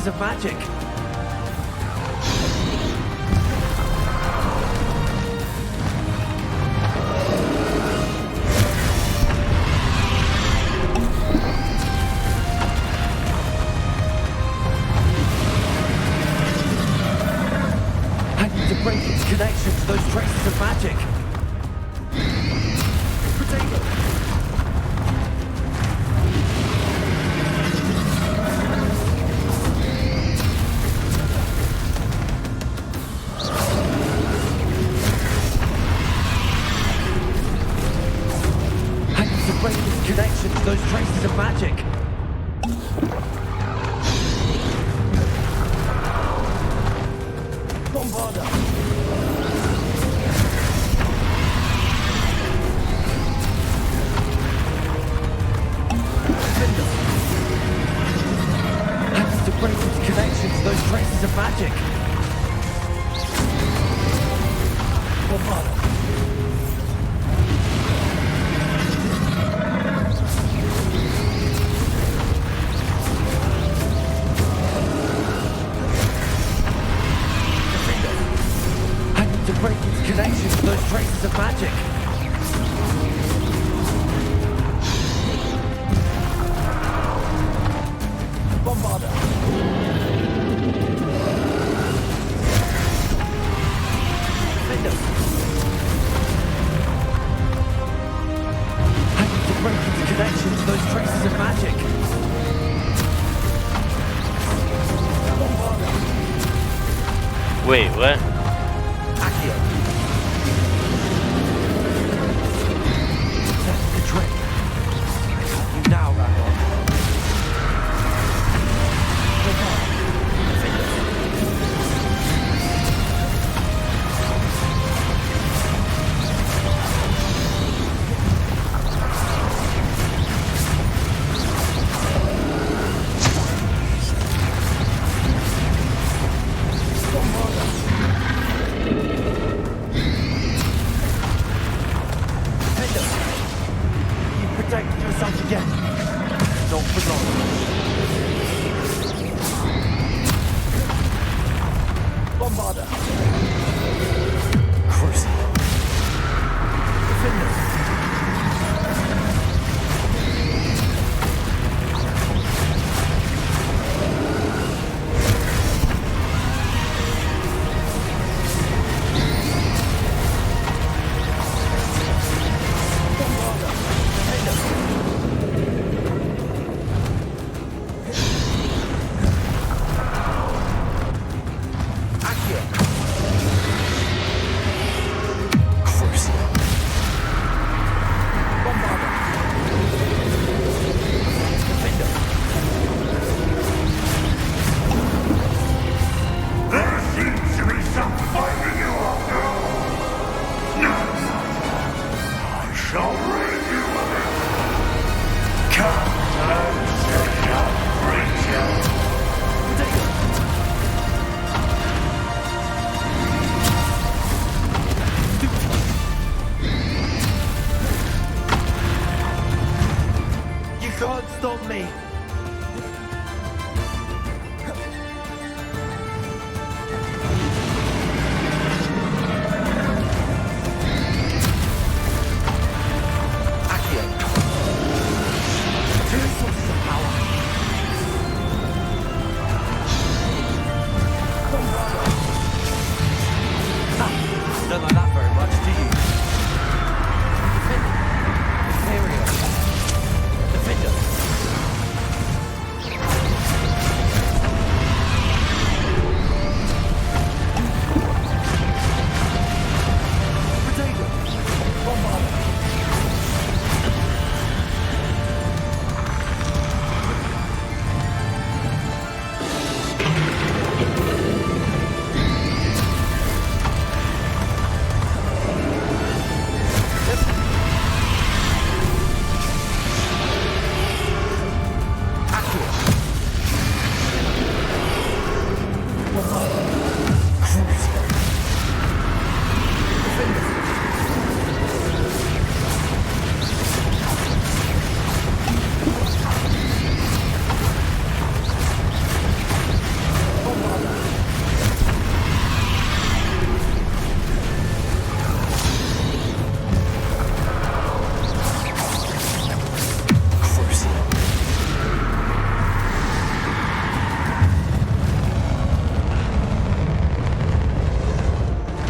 Speaker 1: Of magic. I need to break its connection to those traces of magic. Connection to those traces of magic. Bombarda. I need to break its connection to those traces of magic. Bombarda. Break its connection to those traces of magic. Bombarda. Defender. I need to break its connection to those traces of magic. Bombarda.
Speaker 8: Wait, what?
Speaker 1: That's the trick. I got you now, Ranrock. Not for long. Bombarder. Crucible. Defender.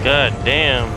Speaker 8: God damn.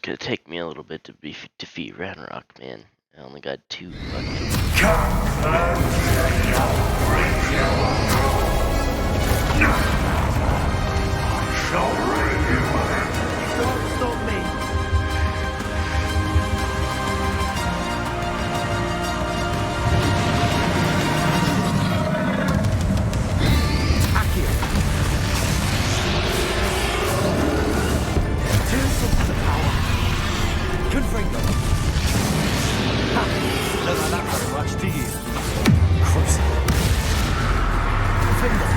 Speaker 8: It's gonna take me a little bit to defeat Ranrock, man. I only got 2 fucking...
Speaker 1: Don't stop me! Accio! Two sources of power. Confringo! Ha! Don't like that very much, do you? Crucible. Finger.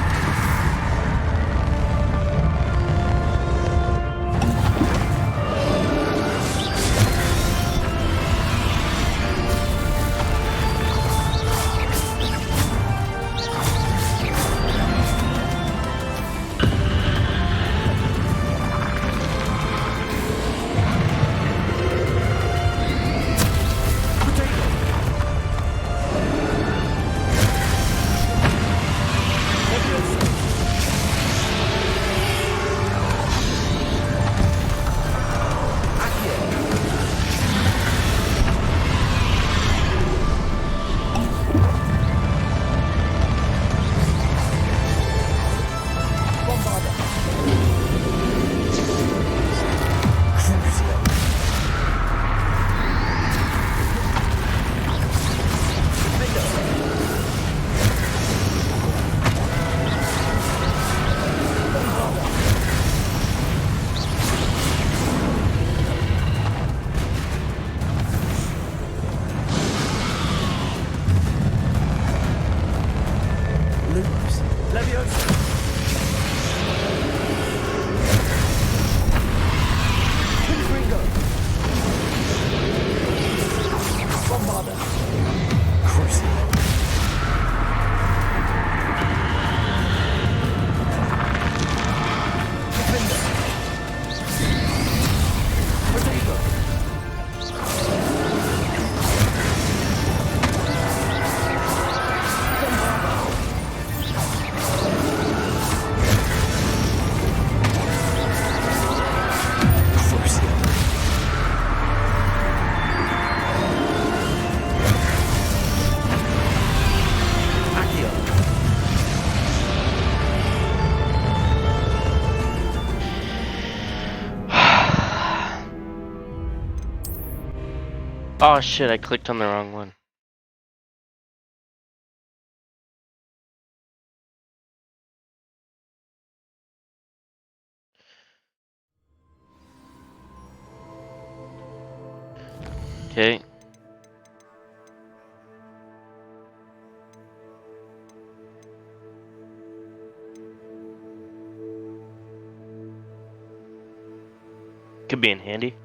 Speaker 8: Oh shit, I clicked on the wrong one. Okay. Could be in handy.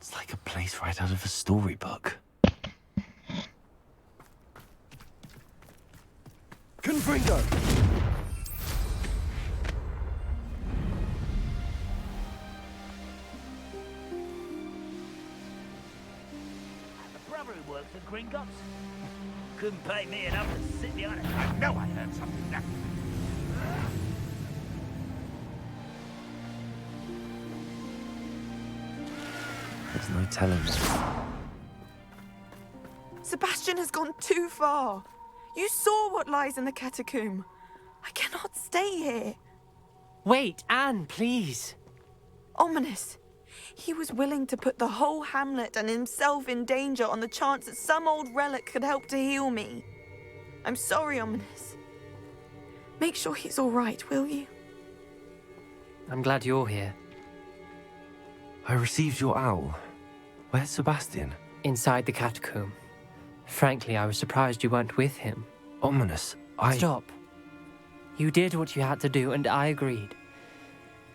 Speaker 1: It's like a place right out of a storybook. Confringo!
Speaker 3: The brother who works at Gringotts couldn't pay me enough to sit behind it.
Speaker 4: I know I heard something that...
Speaker 1: There's no telling.
Speaker 9: Sebastian has gone too far. You saw what lies in the catacomb. I cannot stay here.
Speaker 13: Wait, Anne, please.
Speaker 9: Ominous. He was willing to put the whole hamlet and himself in danger on the chance that some old relic could help to heal me. I'm sorry, Ominous. Make sure he's all right, will you?
Speaker 13: I'm glad you're here.
Speaker 1: I received your owl. Where's Sebastian?
Speaker 13: Inside the catacomb. Frankly, I was surprised you weren't with him.
Speaker 1: Ominous,
Speaker 13: Stop. You did what you had to do, and I agreed.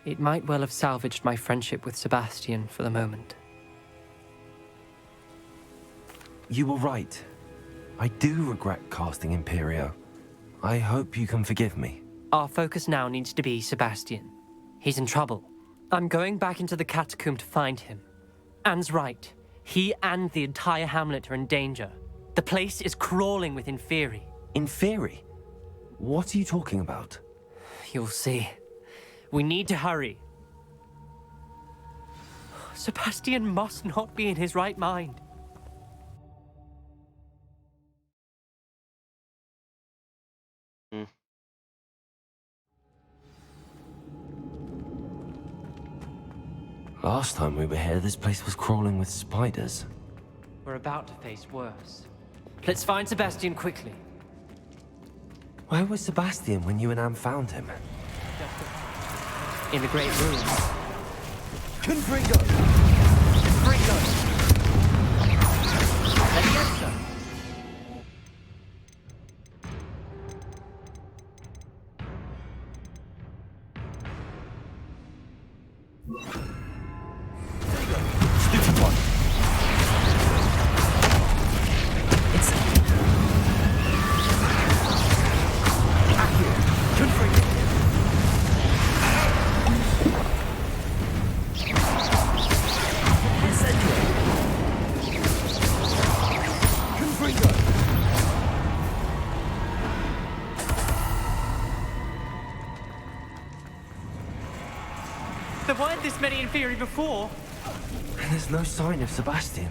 Speaker 13: It might well have salvaged my friendship with Sebastian for the moment.
Speaker 1: You were right. I do regret casting Imperio. I hope you can forgive me.
Speaker 13: Our focus now needs to be Sebastian. He's in trouble. I'm going back into the catacomb to find him. Anne's right. He and the entire hamlet are in danger. The place is crawling with Inferi.
Speaker 1: Inferi? What are you talking about?
Speaker 13: You'll see. We need to hurry. Sebastian must not be in his right mind.
Speaker 1: Last time we were here, this place was crawling with spiders.
Speaker 13: We're about to face worse. Let's find Sebastian quickly.
Speaker 1: Where was Sebastian when you and Anne found him?
Speaker 13: In the Great Room.
Speaker 1: Confringo!
Speaker 13: Confringo! Leviosa!
Speaker 1: Stupid one! It's... Accio! Confringo!
Speaker 13: There weren't this many Inferi before.
Speaker 1: And there's no sign of Sebastian.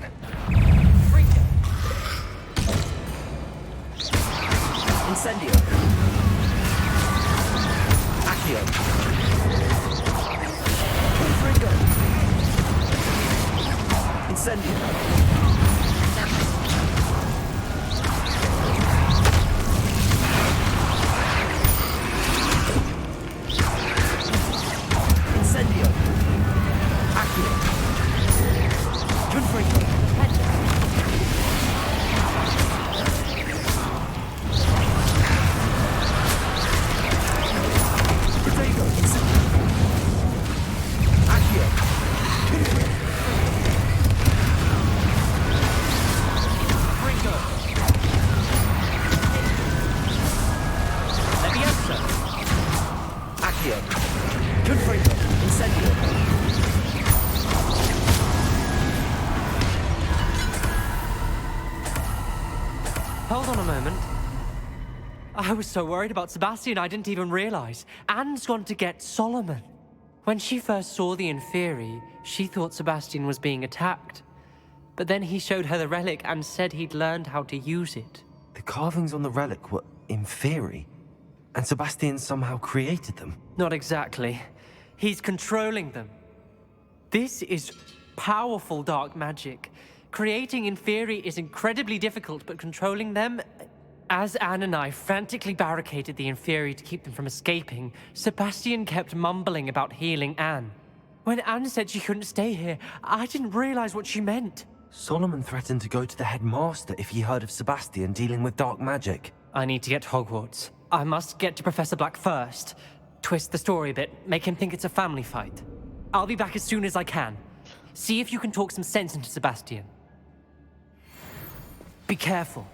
Speaker 1: Incendio. Accio. Confringo. Incendio. Incendio. Accio. Confringo.
Speaker 13: Hold on a moment. I was so worried about Sebastian I didn't even realize. Anne's gone to get Solomon. When she first saw the Inferi, she thought Sebastian was being attacked. But then he showed her the relic and said he'd learned how to use it.
Speaker 1: The carvings on the relic were Inferi, and Sebastian somehow created them.
Speaker 13: Not exactly. He's controlling them. This is powerful dark magic. Creating Inferi is incredibly difficult, but controlling them... As Anne and I frantically barricaded the Inferi to keep them from escaping, Sebastian kept mumbling about healing Anne. When Anne said she couldn't stay here, I didn't realize what she meant.
Speaker 1: Solomon threatened to go to the headmaster if he heard of Sebastian dealing with dark magic.
Speaker 13: I need to get to Hogwarts. I must get to Professor Black first. Twist the story a bit, make him think it's a family fight. I'll be back as soon as I can. See if you can talk some sense into Sebastian. Be careful.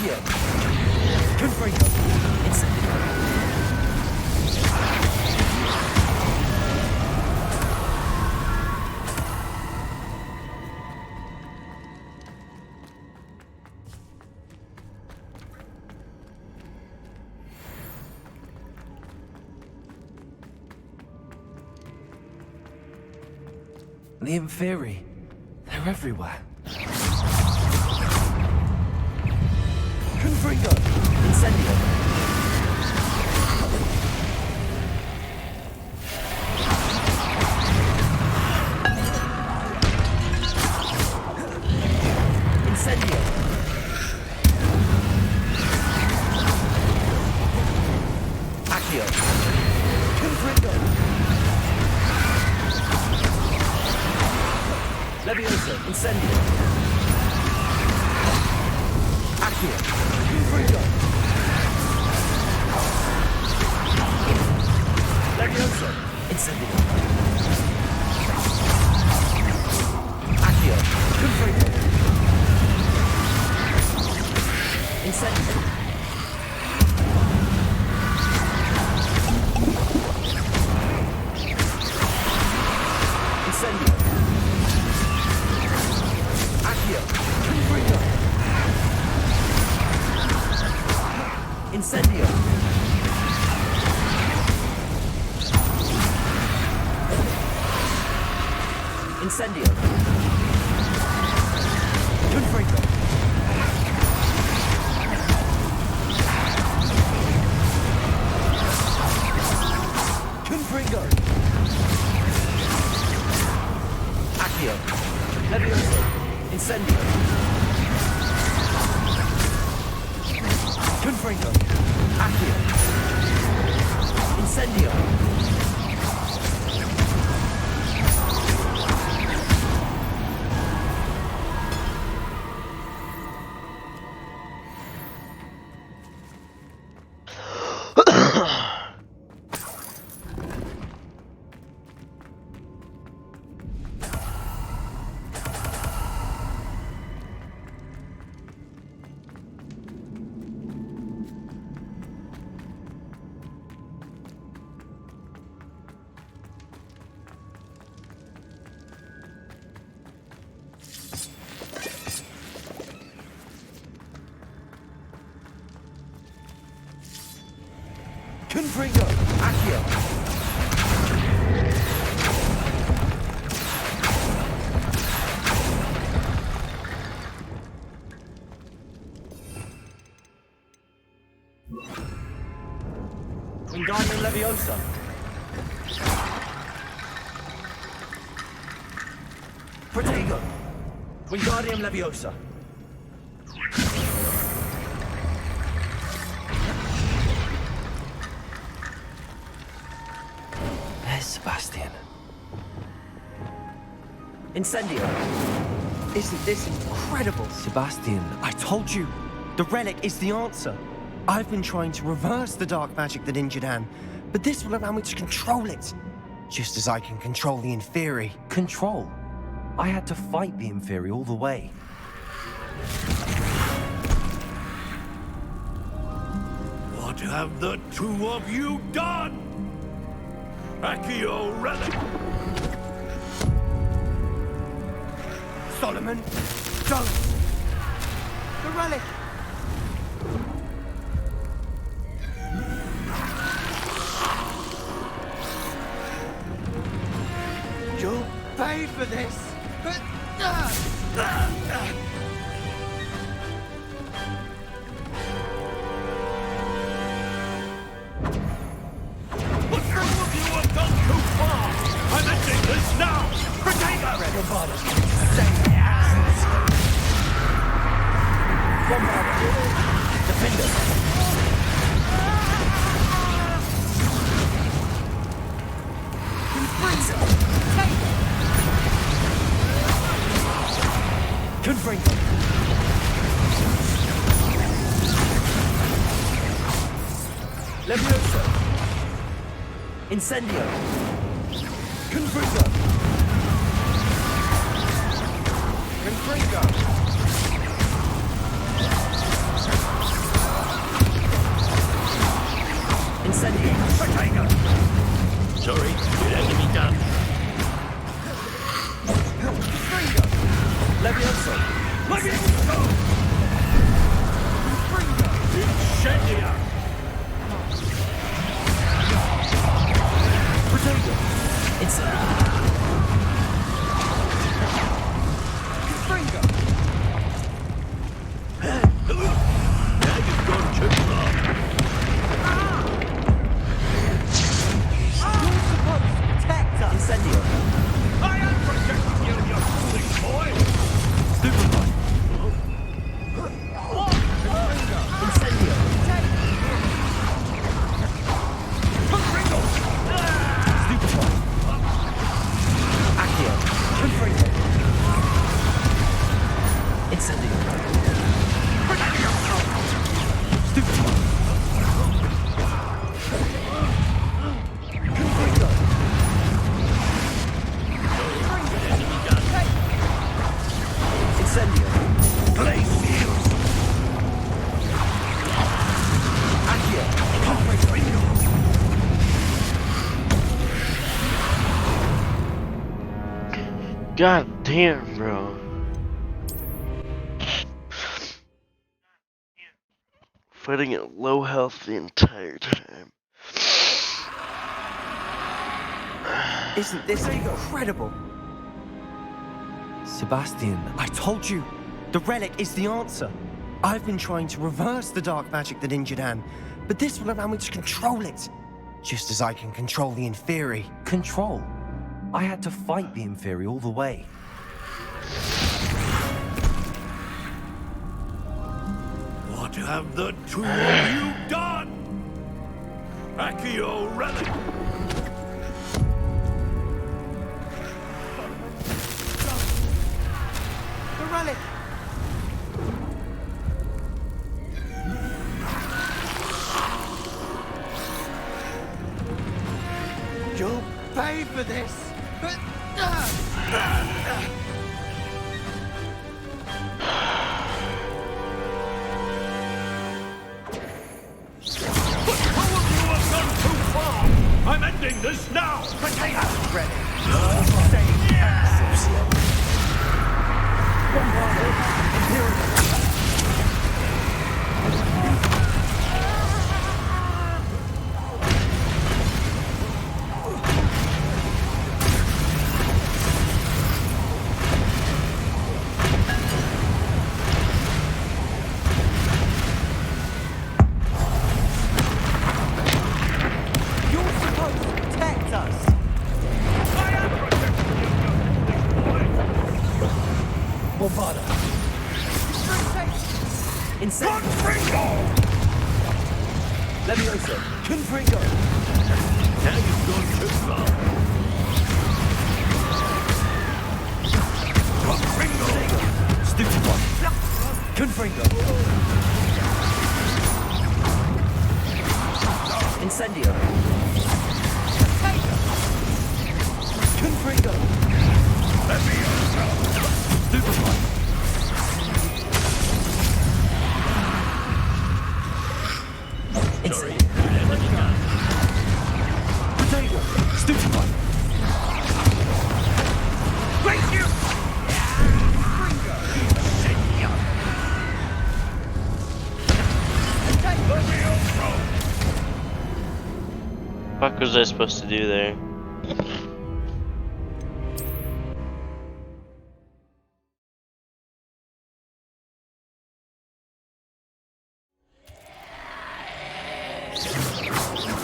Speaker 1: Accio! Confringo! Incendio! The Inferi. They're everywhere. Confringo! Incendio! Incendio! Accio! Confringo! Leviosa! Incendio! Accio! Confringo! Leviosa! Incendio! Accio! Confringo! Incendio! Incendio! Accio! Confringo! Incendio! Incendio! Confringo! Confringo! Accio! Levioso! Incendio! Confringo! Accio! Incendio! Confringo! Accio! Wingardium Leviosa! Protego! Wingardium Leviosa! There's Sebastian. Incendio!
Speaker 14: Isn't this incredible?
Speaker 1: Sebastian,
Speaker 14: I told you, the relic is the answer. I've been trying to reverse the dark magic that injured Anne, but this will allow me to control it. Just as I can control the Inferi.
Speaker 1: control. I had to fight the Inferi all the way.
Speaker 2: What have the two of you done? Accio relic!
Speaker 14: Solomon, don't! The relic! You'll pay for this!
Speaker 2: But some of you have gone too far! I'm ending this now! Protego!
Speaker 1: Confringo! Levioso! Incendio! Confringo! Confringo!
Speaker 14: Levioso!
Speaker 2: Levioso! Incendia!
Speaker 14: Potato! It's... Fringo!
Speaker 6: Now you've gone too far.
Speaker 14: You're supposed to protect us! Incendio!
Speaker 2: I am protecting you, you foolish boy!
Speaker 14: Stupefy! Incendio! Stupefy! Accio! Confringo! Incendio! Stupefy! Confringo! Incendio!
Speaker 2: Blaze shields!
Speaker 14: Accio! Confringo!
Speaker 8: God damn, bro. Fighting at low health the entire time.
Speaker 14: Isn't this incredible? Sebastian, I told you! The relic is the answer! I've been trying to reverse the dark magic that injured Anne, but this will allow me to control it! Just as I can control the Inferi. Control? I had to fight the Inferi all the way.
Speaker 2: What have the two of you done? Accio relic!
Speaker 14: The relic! You'll pay for this!
Speaker 2: I'm ending this now!
Speaker 14: Potato! Relic! You're supposed to protect us! Bovada! Incendio!
Speaker 2: Confringo!
Speaker 14: Levioso! Confringo!
Speaker 6: Now you've gone too far.
Speaker 2: Confringo!
Speaker 14: Stupefy! Confringo! Incendio! Confringo!
Speaker 2: Levioso!
Speaker 14: Stupefy!
Speaker 6: Sorry.
Speaker 14: Potato! Stupefy!
Speaker 2: Thank you!
Speaker 8: What was I supposed to do there?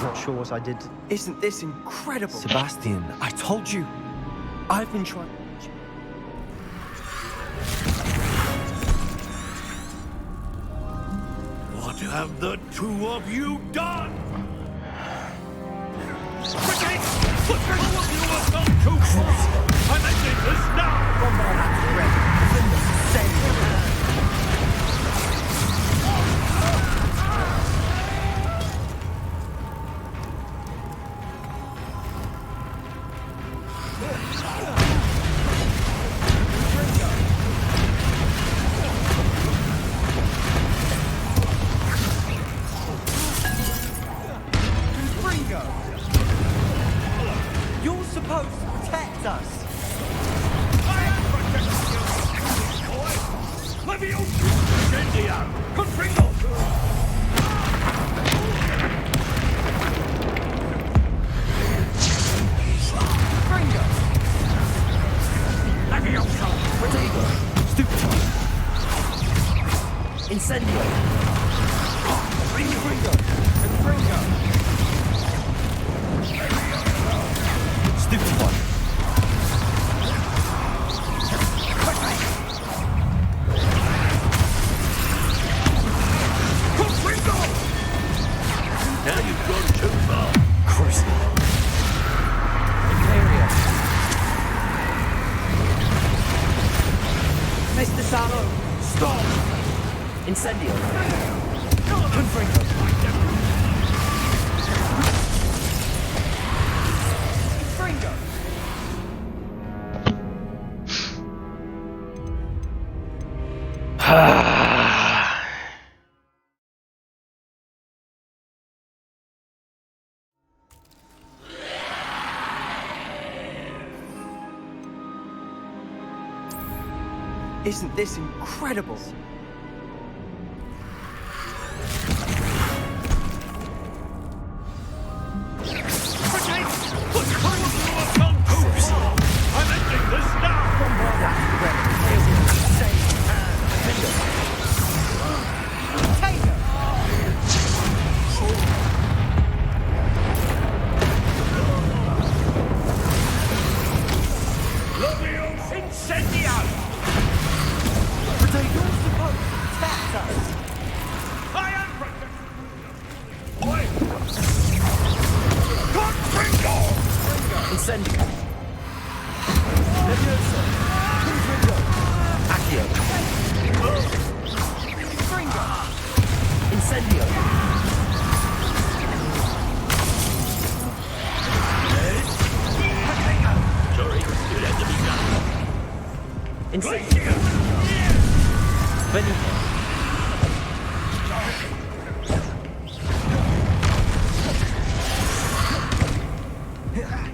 Speaker 14: Not sure what I did. Isn't this incredible? Sebastian, I told you. I've been trying...
Speaker 2: What have the two of you done? Potato! All of you have gone too far! I'm ending this now!
Speaker 14: You're supposed to protect us!
Speaker 2: I am protecting you! Incendio! Confringo!
Speaker 14: Fringo!
Speaker 2: Levioso!
Speaker 14: Protego! Stupefy! Incendio! Fringo! Confringo! Stupefy!
Speaker 6: Now you've gone too far.
Speaker 14: Crucible. Imperio. Mr. Salo. Stop. Incendio. Confringo. Fringo. Isn't this incredible?
Speaker 2: I'm ending this now! Levioso! Incendio! I am Confringo!
Speaker 14: Incendio. Levioso. Confringo. Accio. Fringo. Incendio.
Speaker 6: Sorry, you'll have to be done.
Speaker 14: Incendio. Benito.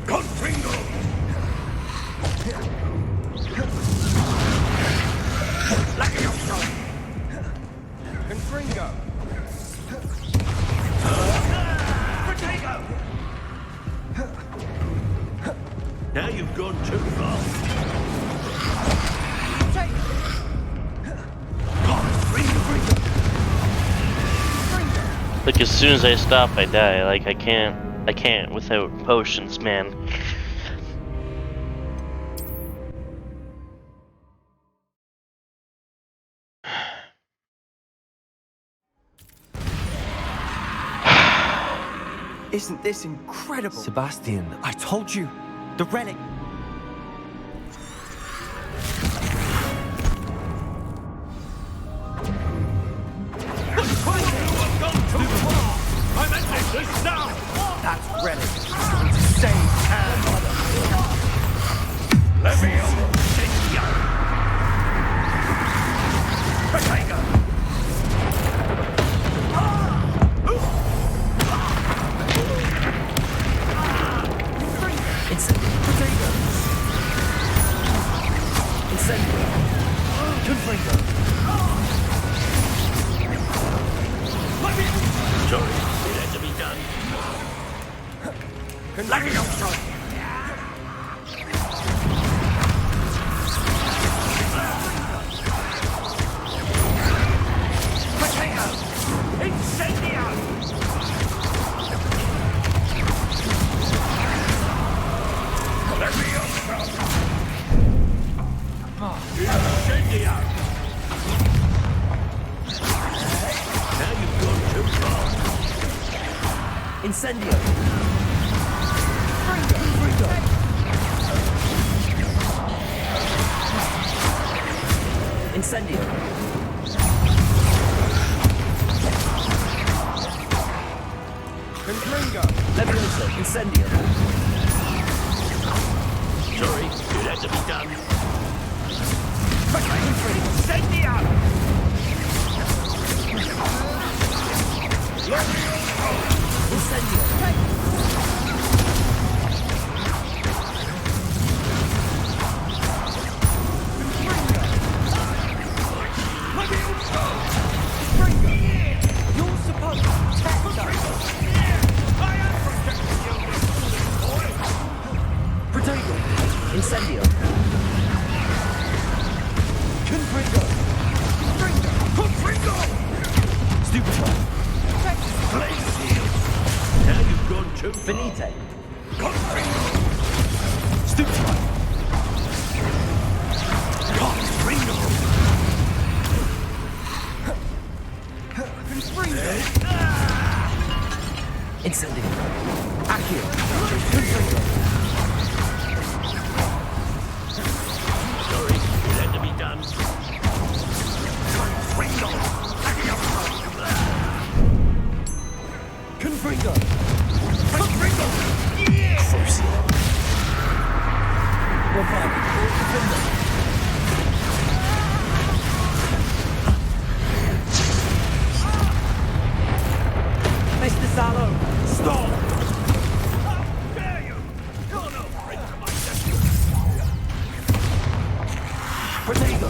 Speaker 2: Confringo! Levioso!
Speaker 14: Confringo.
Speaker 2: Protego!
Speaker 6: Now you've gone too far.
Speaker 8: Like as soon as I stop, I die. Like I can't without potions, man.
Speaker 14: Isn't this incredible?
Speaker 1: Sebastian,
Speaker 14: I told you. The relic.
Speaker 2: I'm ending this now!
Speaker 14: That relic is going to save her mother.
Speaker 2: Levioso! Incendio! Protego!
Speaker 14: Incendio. Protego. Incendio. Confringo.
Speaker 6: Sorry, it had to be done.
Speaker 2: Levioso! Protego! Incendio! Levioso! Incendio!
Speaker 6: Now you've gone too far.
Speaker 14: Incendio. Fringo. Incendio. Confringo. Levioso. Incendio.
Speaker 6: Sorry, it had to be done.
Speaker 2: Incendio!
Speaker 14: Incendio.
Speaker 1: Stupefy.
Speaker 6: Blaze shield! Now you've gone too far.
Speaker 1: Finite. Stupefy. Incendio. Accio.
Speaker 6: Sorry, it had to be done.
Speaker 1: Confringo. Mr. Sallow, stop!
Speaker 2: How dare you! You're no friend to my
Speaker 1: Protego.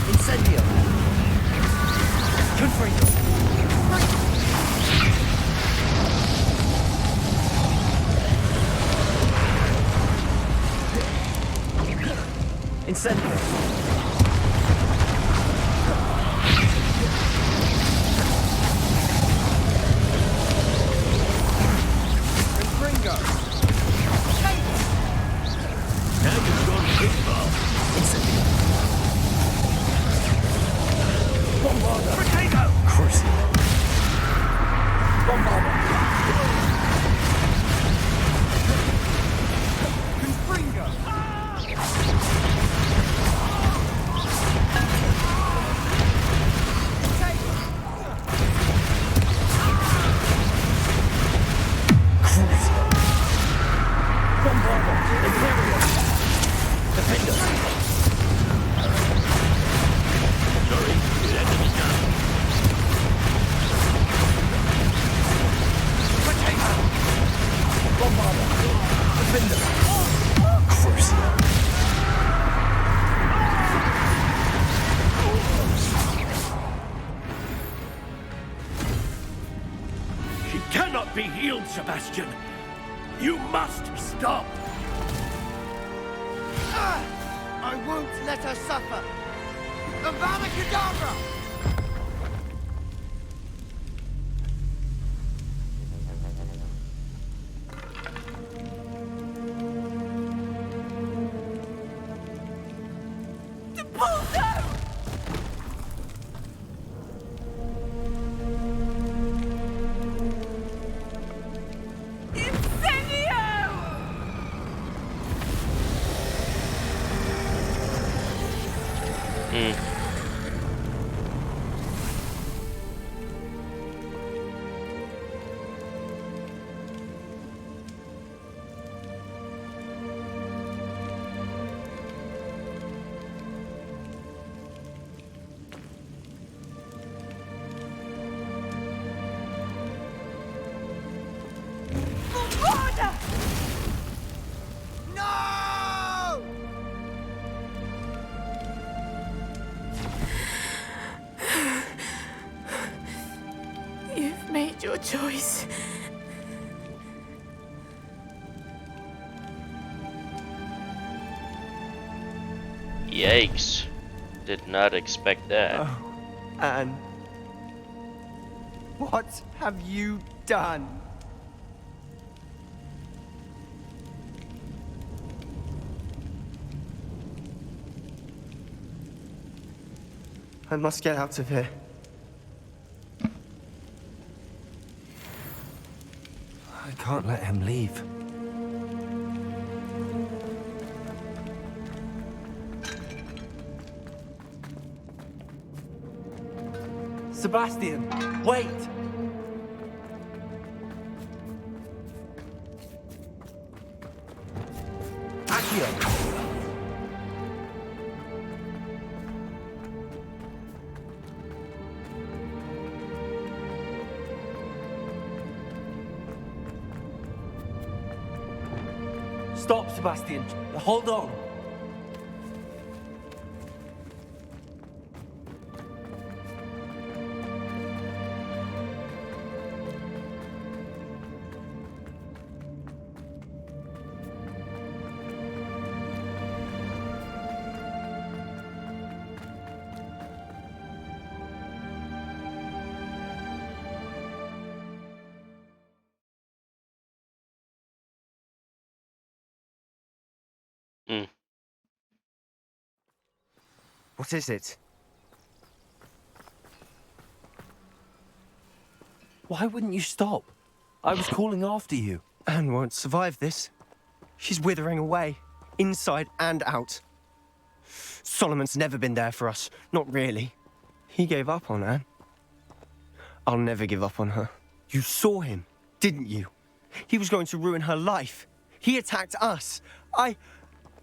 Speaker 1: Incendio. Confringo. Incendio. Confringo.
Speaker 6: Now you've gone too far.
Speaker 1: Incendio. Bombarda.
Speaker 2: Potato!
Speaker 1: Crucio. Bombarda. Confringo. Crucio. Bombarda. Imperio. Defender.
Speaker 6: Sorry, it had to be done.
Speaker 1: Bombarda. Defender. Crucio.
Speaker 6: She cannot be healed, Sebastian. You must stop.
Speaker 14: I won't let her suffer. Avada Kedavra! No!
Speaker 9: You've made your choice.
Speaker 8: Yikes. Did not expect that.
Speaker 14: Oh, Anne. What have you done? I must get out of here.
Speaker 1: I can't let him leave. Sebastian, wait! Accio! Stop, Sebastian. Hold on.
Speaker 14: What is it?
Speaker 1: Why wouldn't you stop? I was calling after you.
Speaker 14: Anne won't survive this. She's withering away, inside and out. Solomon's never been there for us, not really. He gave up on Anne. I'll never give up on her. You saw him, didn't you? He was going to ruin her life. He attacked us. I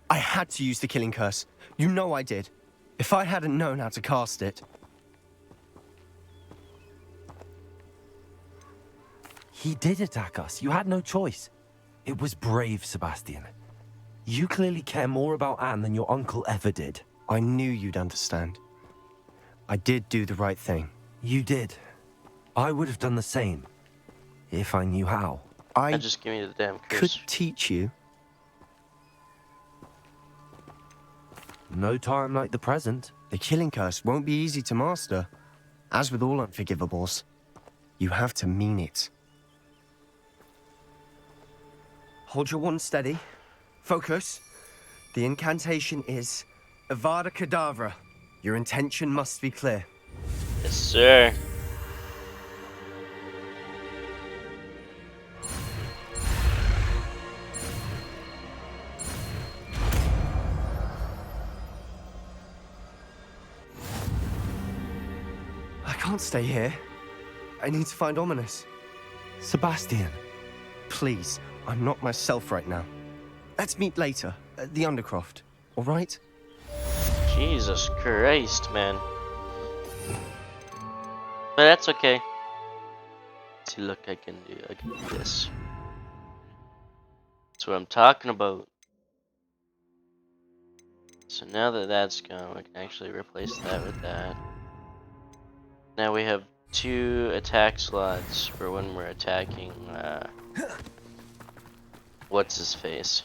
Speaker 14: had to use the killing curse. You know I did. If I hadn't known how to cast it...
Speaker 1: He did attack us. You had no choice. It was brave, Sebastian. You clearly care more about Anne than your uncle ever did.
Speaker 14: I knew you'd understand. I did do the right thing.
Speaker 1: You did. I would have done the same, if I knew how.
Speaker 8: I just give me the damn curse.
Speaker 14: Could teach you.
Speaker 1: No time like the present.
Speaker 14: The killing curse won't be easy to master. As with all unforgivables, you have to mean it. Hold your wand steady. Focus. The incantation is Avada Kedavra. Your intention must be clear.
Speaker 8: Yes, sir.
Speaker 14: I can't stay here. I need to find Ominous.
Speaker 1: Sebastian.
Speaker 14: Please, I'm not myself right now. Let's meet later at the Undercroft, all right?
Speaker 8: Jesus Christ, man. But that's okay. See, look, I can do this. That's what I'm talking about. So now that that's gone, we can actually replace that with that. Now we have 2 attack slots for when we're attacking, what's his face?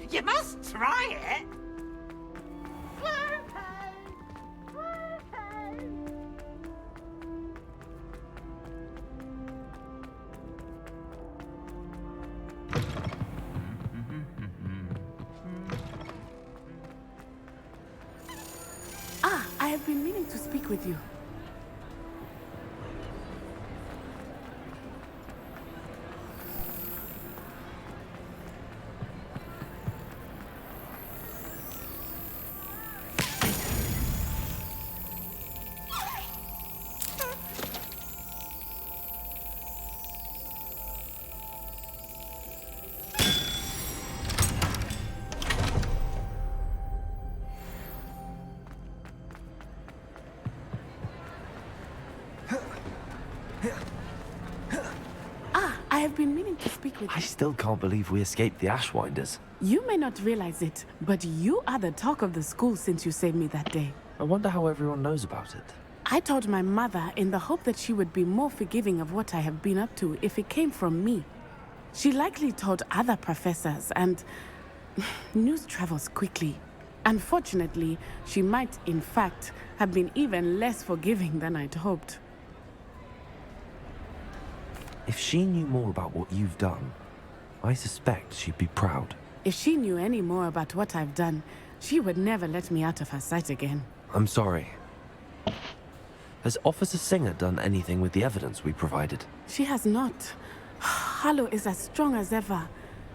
Speaker 10: You must try it.
Speaker 15: I have been meaning to speak with you. I have been meaning to speak with you.
Speaker 1: I still can't believe we escaped the Ashwinders.
Speaker 15: You may not realize it, but you are the talk of the school since you saved me that day.
Speaker 1: I wonder how everyone knows about it.
Speaker 15: I told my mother in the hope that she would be more forgiving of what I have been up to if it came from me. She likely told other professors, and news travels quickly. Unfortunately, she might, in fact, have been even less forgiving than I'd hoped.
Speaker 1: If she knew more about what you've done, I suspect she'd be proud.
Speaker 15: If she knew any more about what I've done, she would never let me out of her sight again.
Speaker 1: I'm sorry. Has Officer Singer done anything with the evidence we provided?
Speaker 15: She has not. Harlow is as strong as ever.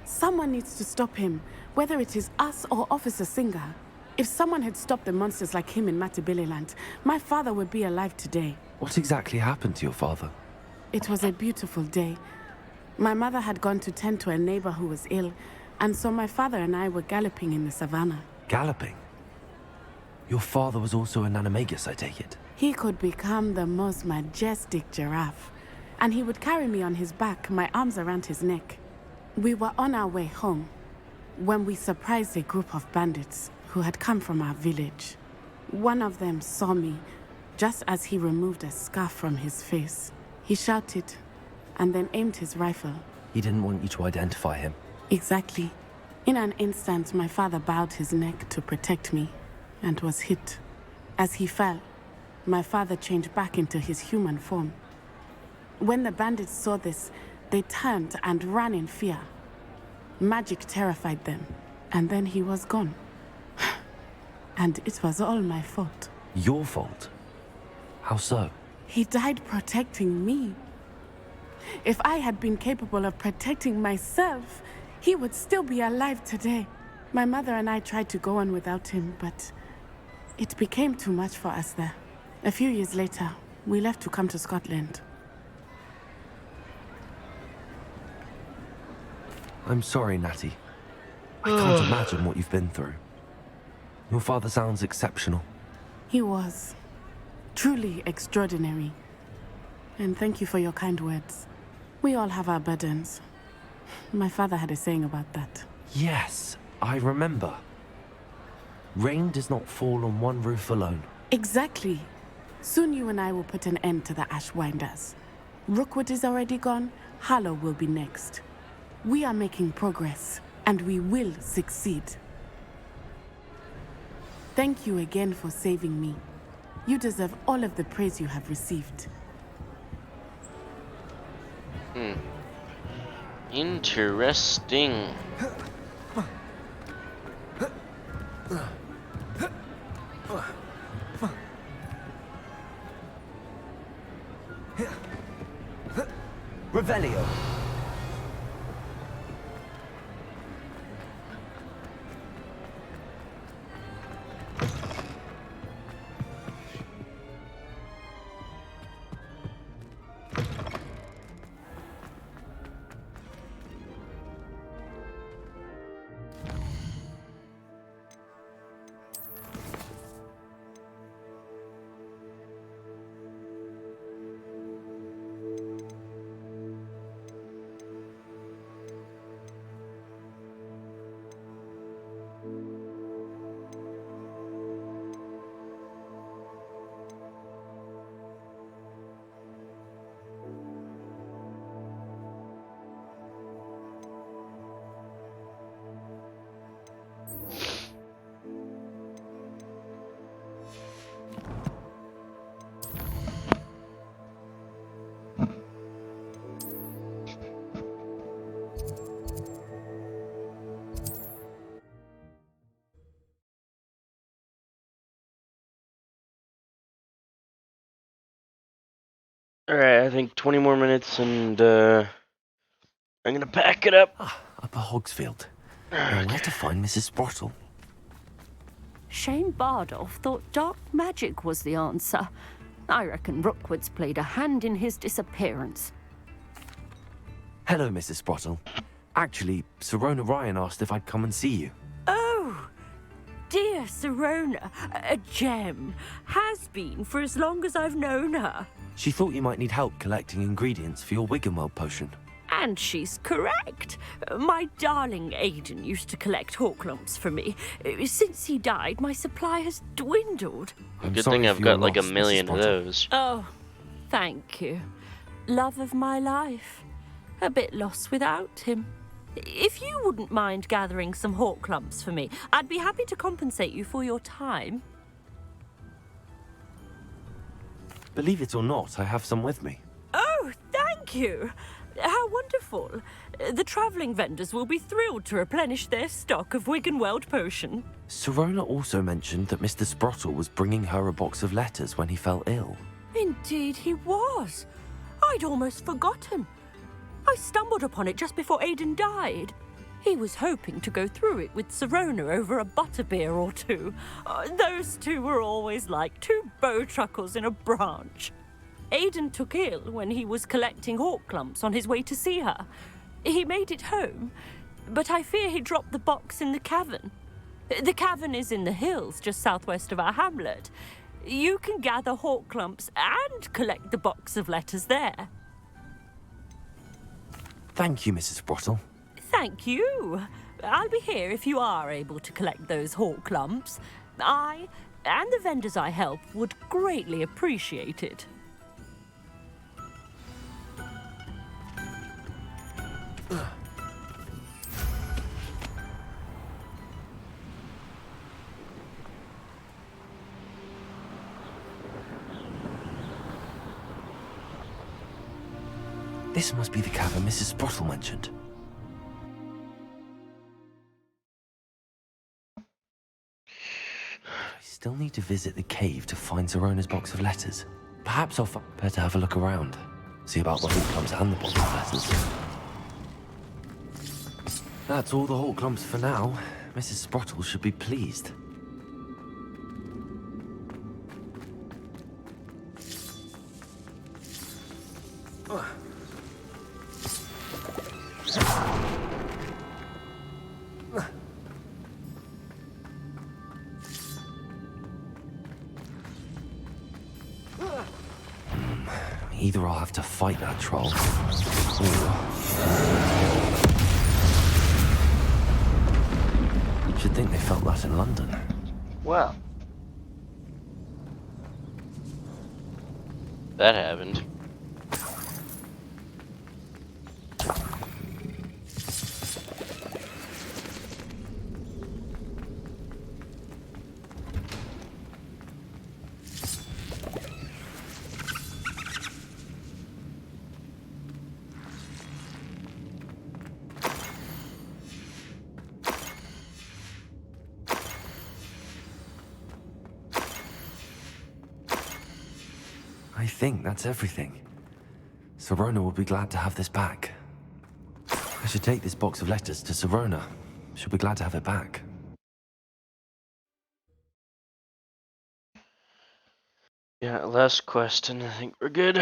Speaker 15: Someone needs to stop him, whether it is us or Officer Singer. If someone had stopped the monsters like him in Matabeleland, my father would be alive today.
Speaker 1: What exactly happened to your father?
Speaker 15: It was a beautiful day. My mother had gone to tend to a neighbor who was ill, and so my father and I were galloping in the savannah.
Speaker 1: Galloping? Your father was also an animagus, I take it?
Speaker 15: He could become the most majestic giraffe, and he would carry me on his back, my arms around his neck. We were on our way home when we surprised a group of bandits who had come from our village. One of them saw me just as he removed a scarf from his face. He shouted and then aimed his rifle.
Speaker 1: He didn't want you to identify him.
Speaker 15: Exactly. In an instant, my father bowed his neck to protect me and was hit. As he fell, my father changed back into his human form. When the bandits saw this, they turned and ran in fear. Magic terrified them, and then he was gone. And it was all my fault.
Speaker 1: Your fault? How so?
Speaker 15: He died protecting me. If I had been capable of protecting myself, he would still be alive today. My mother and I tried to go on without him, but it became too much for us there. A few years later, we left to come to Scotland.
Speaker 1: I'm sorry, Natty. I can't imagine what you've been through. Your father sounds exceptional.
Speaker 15: He was. Truly extraordinary. And thank you for your kind words. We all have our burdens. My father had a saying about that.
Speaker 1: Yes, I remember. Rain does not fall on one roof alone.
Speaker 15: Exactly. Soon you and I will put an end to the Ashwinders. Rookwood is already gone. Harlow will be next. We are making progress, and we will succeed. Thank you again for saving me. You deserve all of the praise you have received.
Speaker 8: Interesting.
Speaker 1: Revelio.
Speaker 8: Alright, I think 20 more minutes and I'm gonna pack it up.
Speaker 1: Upper Hogsfield. Now where to find Mrs. Sprottle?
Speaker 16: Shane Bardolph thought dark magic was the answer. I reckon Rookwood's played a hand in his disappearance.
Speaker 1: Hello, Mrs. Sprottle. Actually, Sirona Ryan asked if I'd come and see you.
Speaker 17: Oh, dear Sirona, a gem. Has been for as long as I've known her.
Speaker 1: She thought you might need help collecting ingredients for your Wiggenweld potion.
Speaker 17: And she's correct. My darling Aidan used to collect hawk lumps for me. Since he died, my supply has dwindled.
Speaker 8: Good thing I've got like a million of those.
Speaker 17: Oh, thank you. Love of my life. A bit lost without him. If you wouldn't mind gathering some hawk lumps for me, I'd be happy to compensate you for your time.
Speaker 1: Believe it or not, I have some with me.
Speaker 17: Oh, thank you. How wonderful. The travelling vendors will be thrilled to replenish their stock of Wiggenweld potion.
Speaker 1: Sirona also mentioned that Mr. Sprottle was bringing her a box of letters when he fell ill.
Speaker 17: Indeed he was. I'd almost forgotten. I stumbled upon it just before Aidan died. He was hoping to go through it with Sirona over a butterbeer or two. Those two were always like two bowtruckles in a branch. Aidan took ill when he was collecting hawk clumps on his way to see her. He made it home, but I fear he dropped the box in the cavern. The cavern is in the hills just southwest of our hamlet. You can gather hawk clumps and collect the box of letters there.
Speaker 1: Thank you, Mrs. Sprottle.
Speaker 17: Thank you. I'll be here if you are able to collect those hawk lumps. I and the vendors I help would greatly appreciate it.
Speaker 1: This must be the cavern Mrs. Sprottle mentioned. I still need to visit the cave to find Sirona's box of letters. Perhaps I'll better have a look around. See about the hawk clumps and the box of letters. That's all the hawk clumps for now. Mrs. Sprottle should be pleased. Either I'll have to fight that troll, or... You'd think they felt that in London.
Speaker 8: Well. That happened.
Speaker 1: I think that's everything. Sirona will be glad to have this back. I should take this box of letters to Sirona. She'll be glad to have it back.
Speaker 8: Yeah, last question. I think we're good.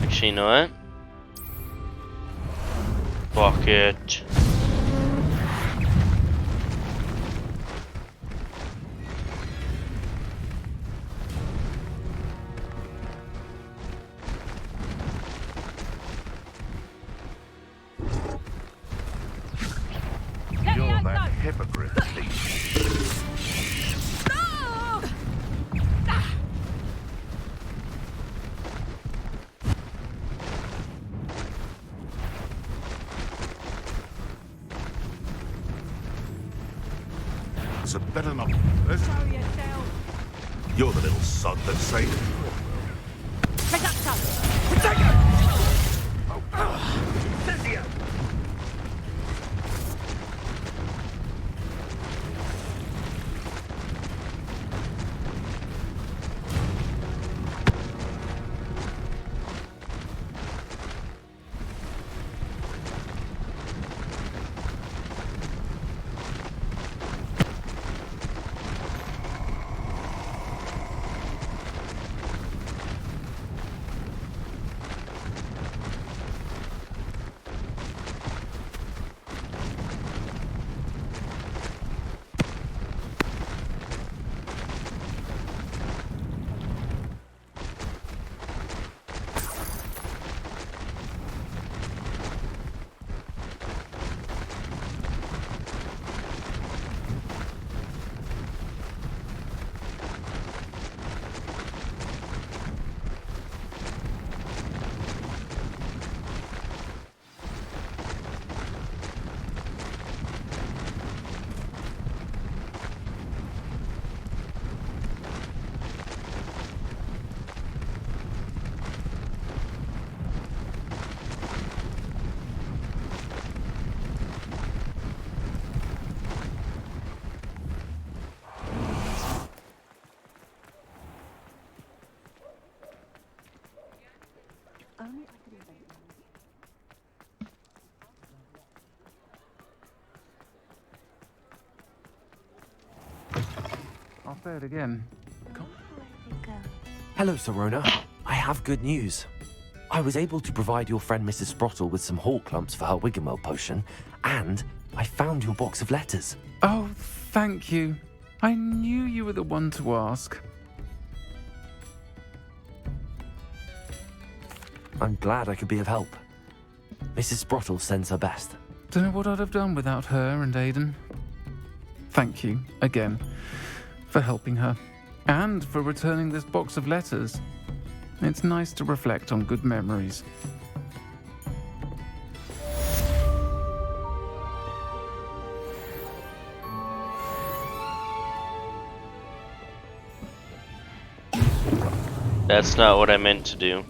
Speaker 8: Actually, you know what? Fuck it.
Speaker 4: You're that hypocrite, thief. So better not. You're the little sod that saved me.
Speaker 18: I'll say it again.
Speaker 1: Hello, Serona. I have good news. I was able to provide your friend Mrs. Sprottle with some hawk lumps for her Wiggenweld potion, and I found your box of letters.
Speaker 18: Oh, thank you. I knew you were the one to ask.
Speaker 1: I'm glad I could be of help. Mrs. Sprottle sends her best.
Speaker 18: Don't know what I'd have done without her and Aidan. Thank you, again, for helping her, and for returning this box of letters. It's nice to reflect on good memories.
Speaker 8: That's not what I meant to do.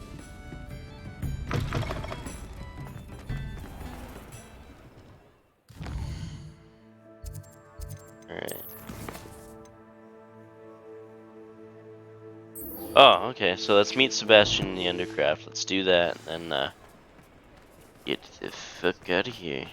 Speaker 8: Alright. Oh, okay, so let's meet Sebastian in the Undercraft. Let's do that, and then, get the fuck out of here.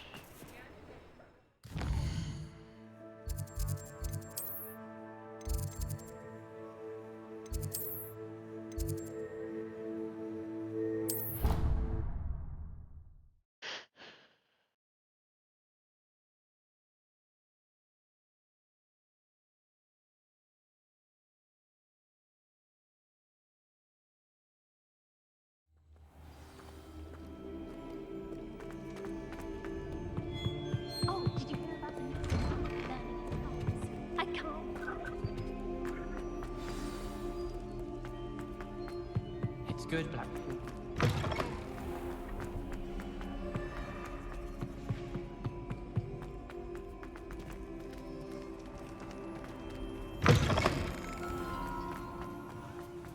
Speaker 10: Oh, did you hear about the new I can't.
Speaker 13: It's good, Blackpool.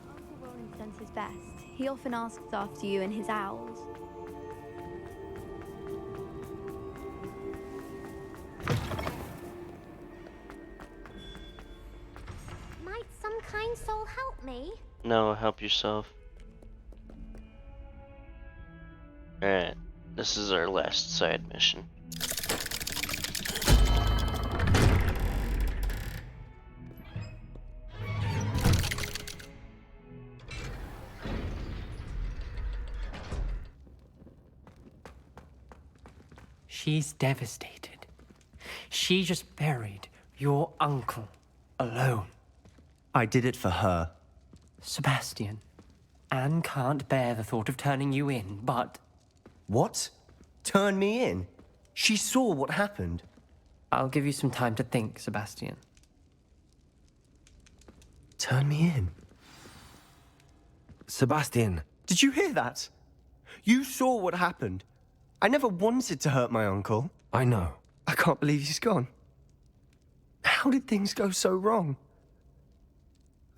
Speaker 19: Uncle Warren does his best. He often asks after you and his owls.
Speaker 10: Might some kind soul help me?
Speaker 8: No, help yourself. Alright, this is our last side mission.
Speaker 13: She's devastated. She just buried your uncle alone.
Speaker 14: I did it for her.
Speaker 13: Sebastian, Anne can't bear the thought of turning you in, but...
Speaker 14: What? Turn me in? She saw what happened.
Speaker 13: I'll give you some time to think, Sebastian.
Speaker 14: Turn me in?
Speaker 1: Sebastian.
Speaker 14: Did you hear that? You saw what happened. I never wanted to hurt my uncle.
Speaker 1: I know.
Speaker 14: I can't believe he's gone. How did things go so wrong?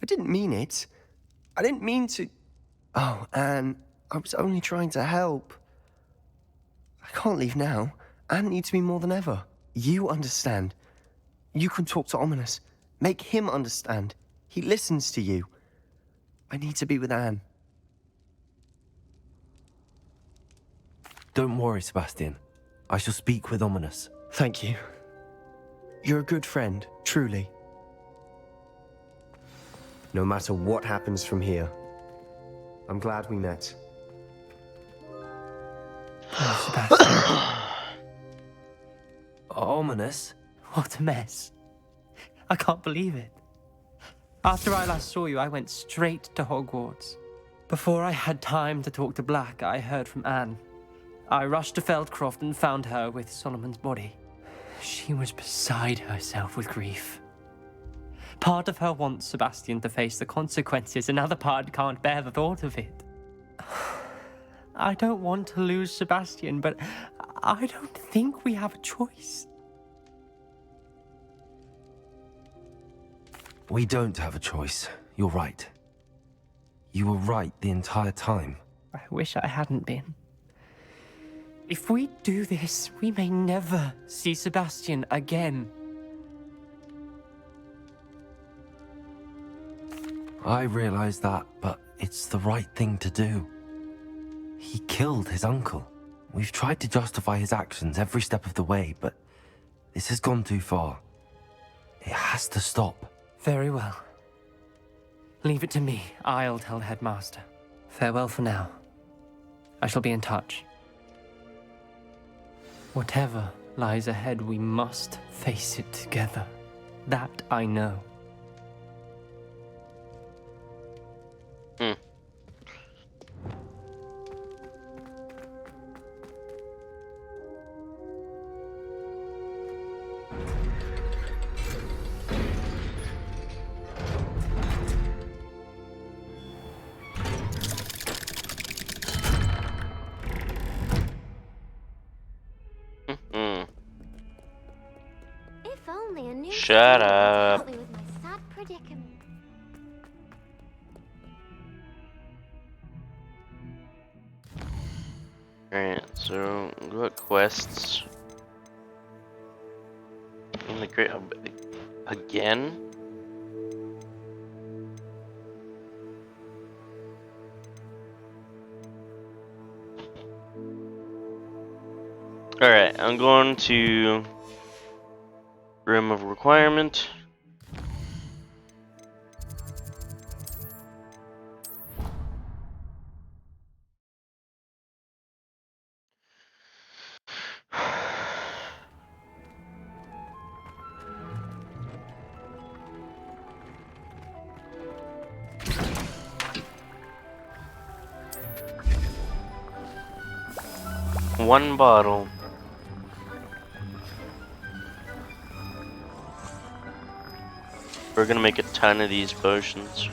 Speaker 14: I didn't mean it. I didn't mean to... Oh, Anne, I was only trying to help. I can't leave now. Anne needs me more than ever. You understand. You can talk to Ominous. Make him understand. He listens to you. I need to be with Anne.
Speaker 1: Don't worry, Sebastian. I shall speak with Ominous.
Speaker 14: Thank you. You're a good friend, truly. No matter what happens from here, I'm glad we met.
Speaker 13: Sebastian.
Speaker 1: Ominous?
Speaker 13: What a mess. I can't believe it. After I last saw you, I went straight to Hogwarts. Before I had time to talk to Black, I heard from Anne. I rushed to Feldcroft and found her with Solomon's body. She was beside herself with grief. Part of her wants Sebastian to face the consequences, another part can't bear the thought of it. I don't want to lose Sebastian, but I don't think we have a choice.
Speaker 1: We don't have a choice. You're right. You were right the entire time.
Speaker 13: I wish I hadn't been. If we do this, we may never see Sebastian again.
Speaker 1: I realize that, but it's the right thing to do. He killed his uncle. We've tried to justify his actions every step of the way, but this has gone too far. It has to stop.
Speaker 13: Very well. Leave it to me. I'll tell the headmaster. Farewell for now. I shall be in touch. Whatever lies ahead, we must face it together. That I know.
Speaker 20: If only a new
Speaker 8: Shut
Speaker 20: could
Speaker 8: up.
Speaker 20: help me with my sad predicament.
Speaker 8: Alright, so what quests? In the great again? Alright, I'm going to Room of Requirement. One bottle. We're gonna make a ton of these potions.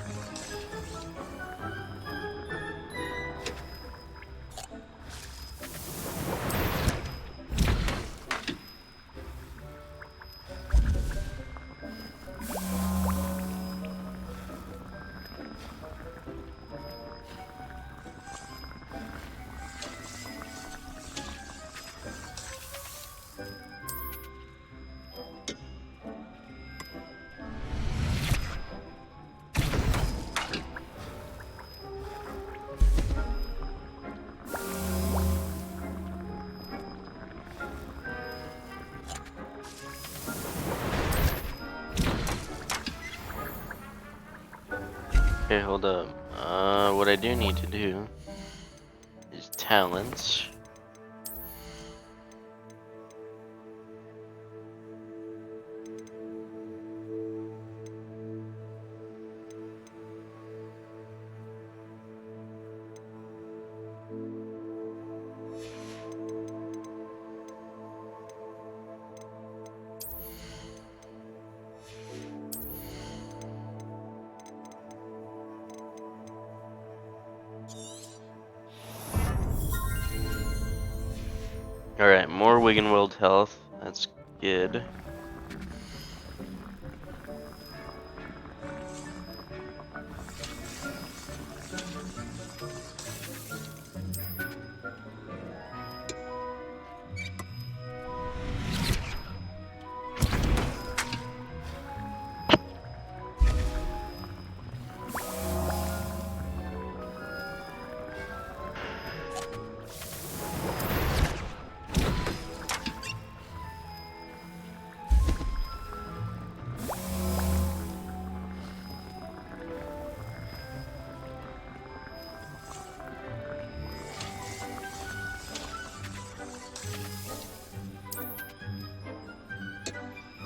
Speaker 8: Okay, hold up. What I do need to do is talents. Alright, more Wiggenweld health. That's good.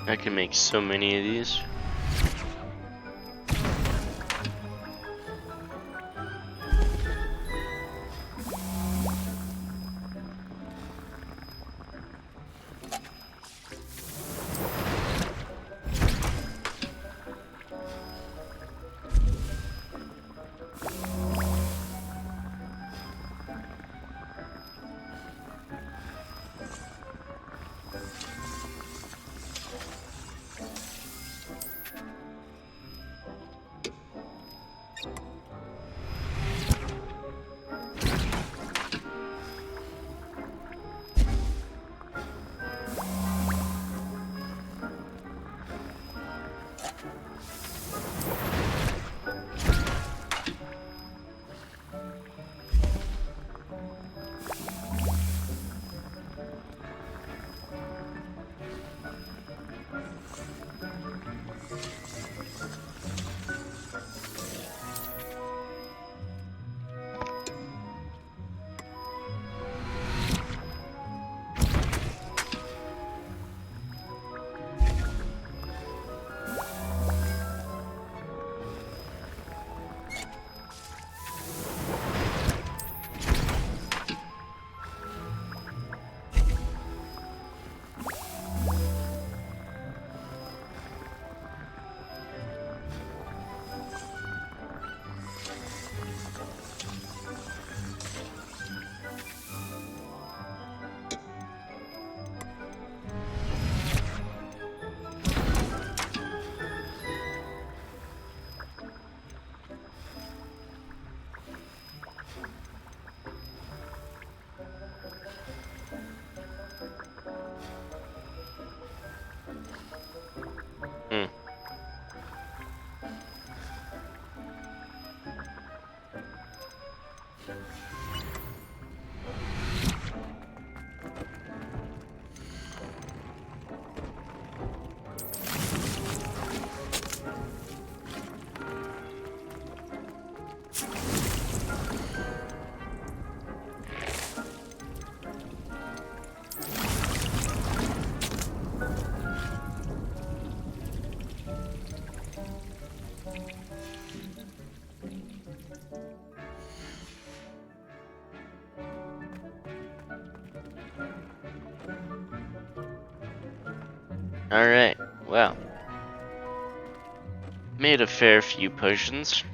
Speaker 8: I can make so many of these. Alright, well. Made a fair few potions.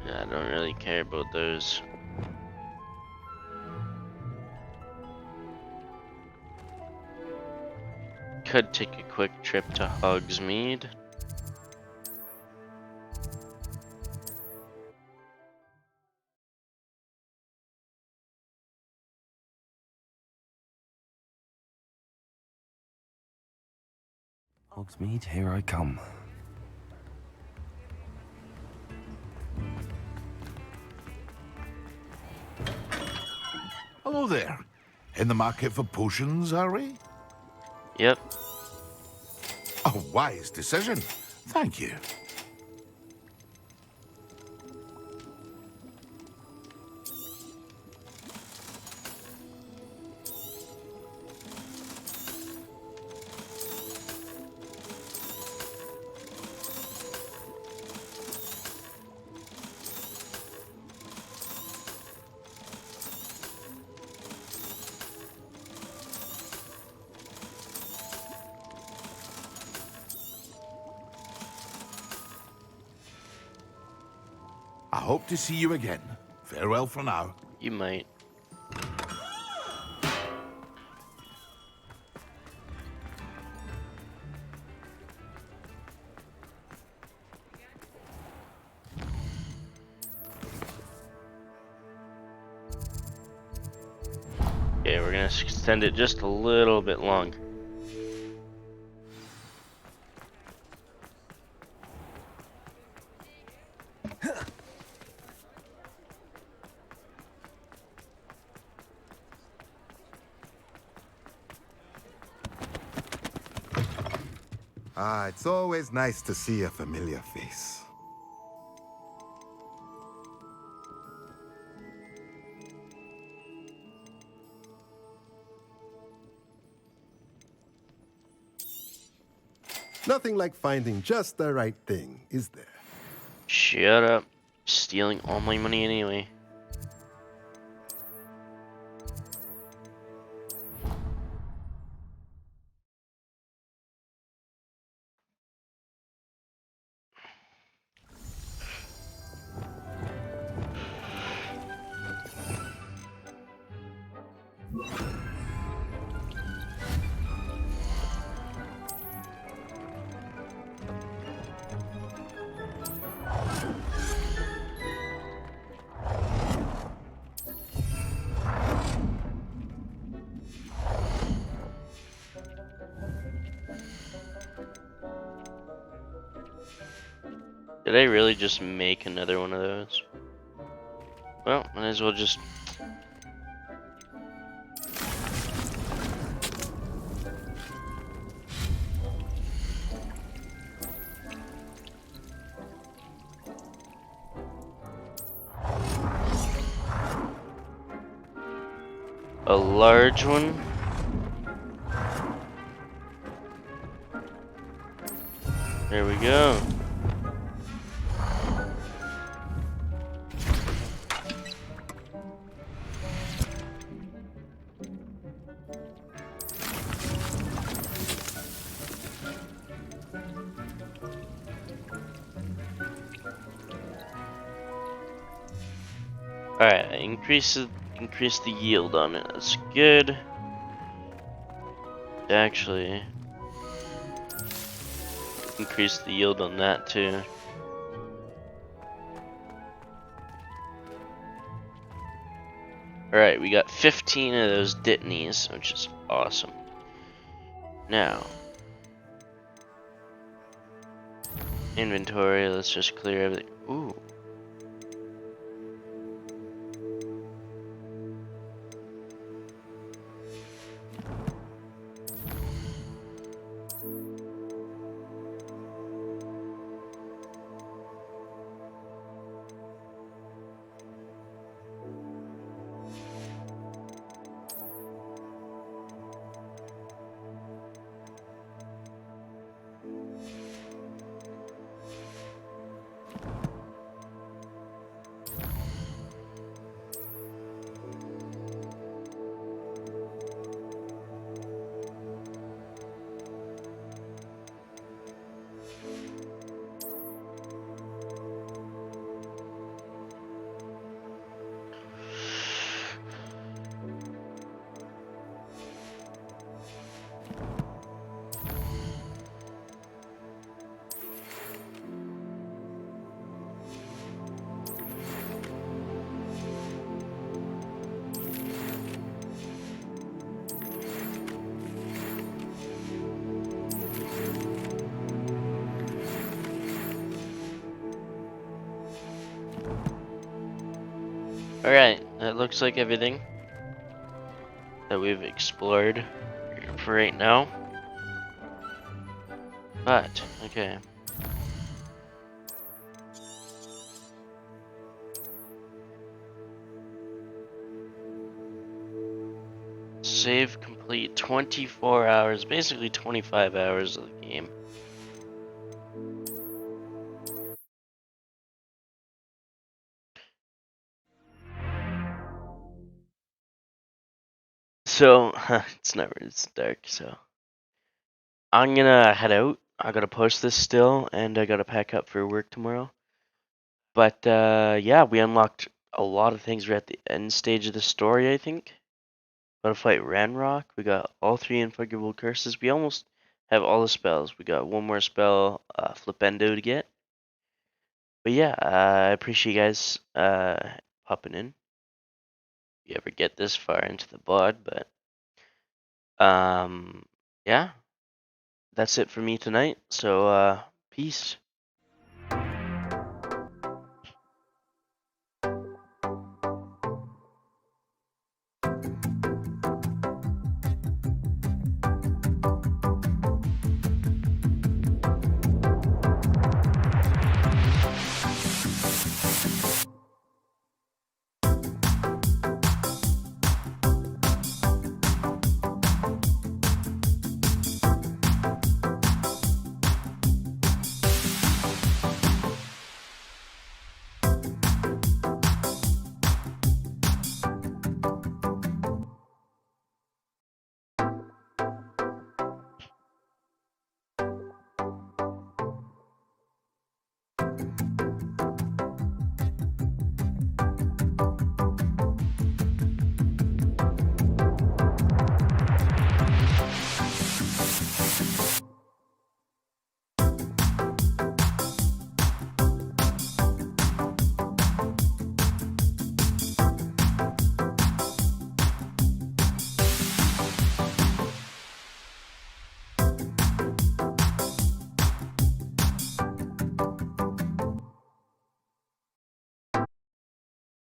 Speaker 8: Yeah, I don't really care about those. Could take a quick trip to Hogsmeade.
Speaker 1: Hogsmeade, here I come.
Speaker 21: Hello there. In the market for potions, are we?
Speaker 8: Yep.
Speaker 21: A wise decision. Thank you. I hope to see you again. Farewell for now.
Speaker 8: You might. Okay, we're gonna extend it just a little bit longer.
Speaker 22: Ah, it's always nice to see a familiar face. Nothing like finding just the right thing, is there?
Speaker 8: Shut up. Stealing all my money anyway. Did I really just make another one of those? Well, might as well just... A large one? There we go. Alright, increase the yield on it. That's good. Actually, increase the yield on that too. Alright, we got 15 of those Ditneys, which is awesome. Now, inventory, let's just clear everything. Ooh. Alright, that looks like everything that we've explored for right now. But, okay. Save complete 24 hours, basically 25 hours of the game. So, it's dark, so. I'm gonna head out. I gotta post this still, and I gotta pack up for work tomorrow. But, yeah, we unlocked a lot of things. We're at the end stage of the story, I think. Gotta fight Ranrock. We got all 3 unforgivable curses. We almost have all the spells. We got one more spell, Flipendo, to get. But yeah, I appreciate you guys popping in. If you ever get this far into the VOD, but yeah, that's it for me tonight. So peace.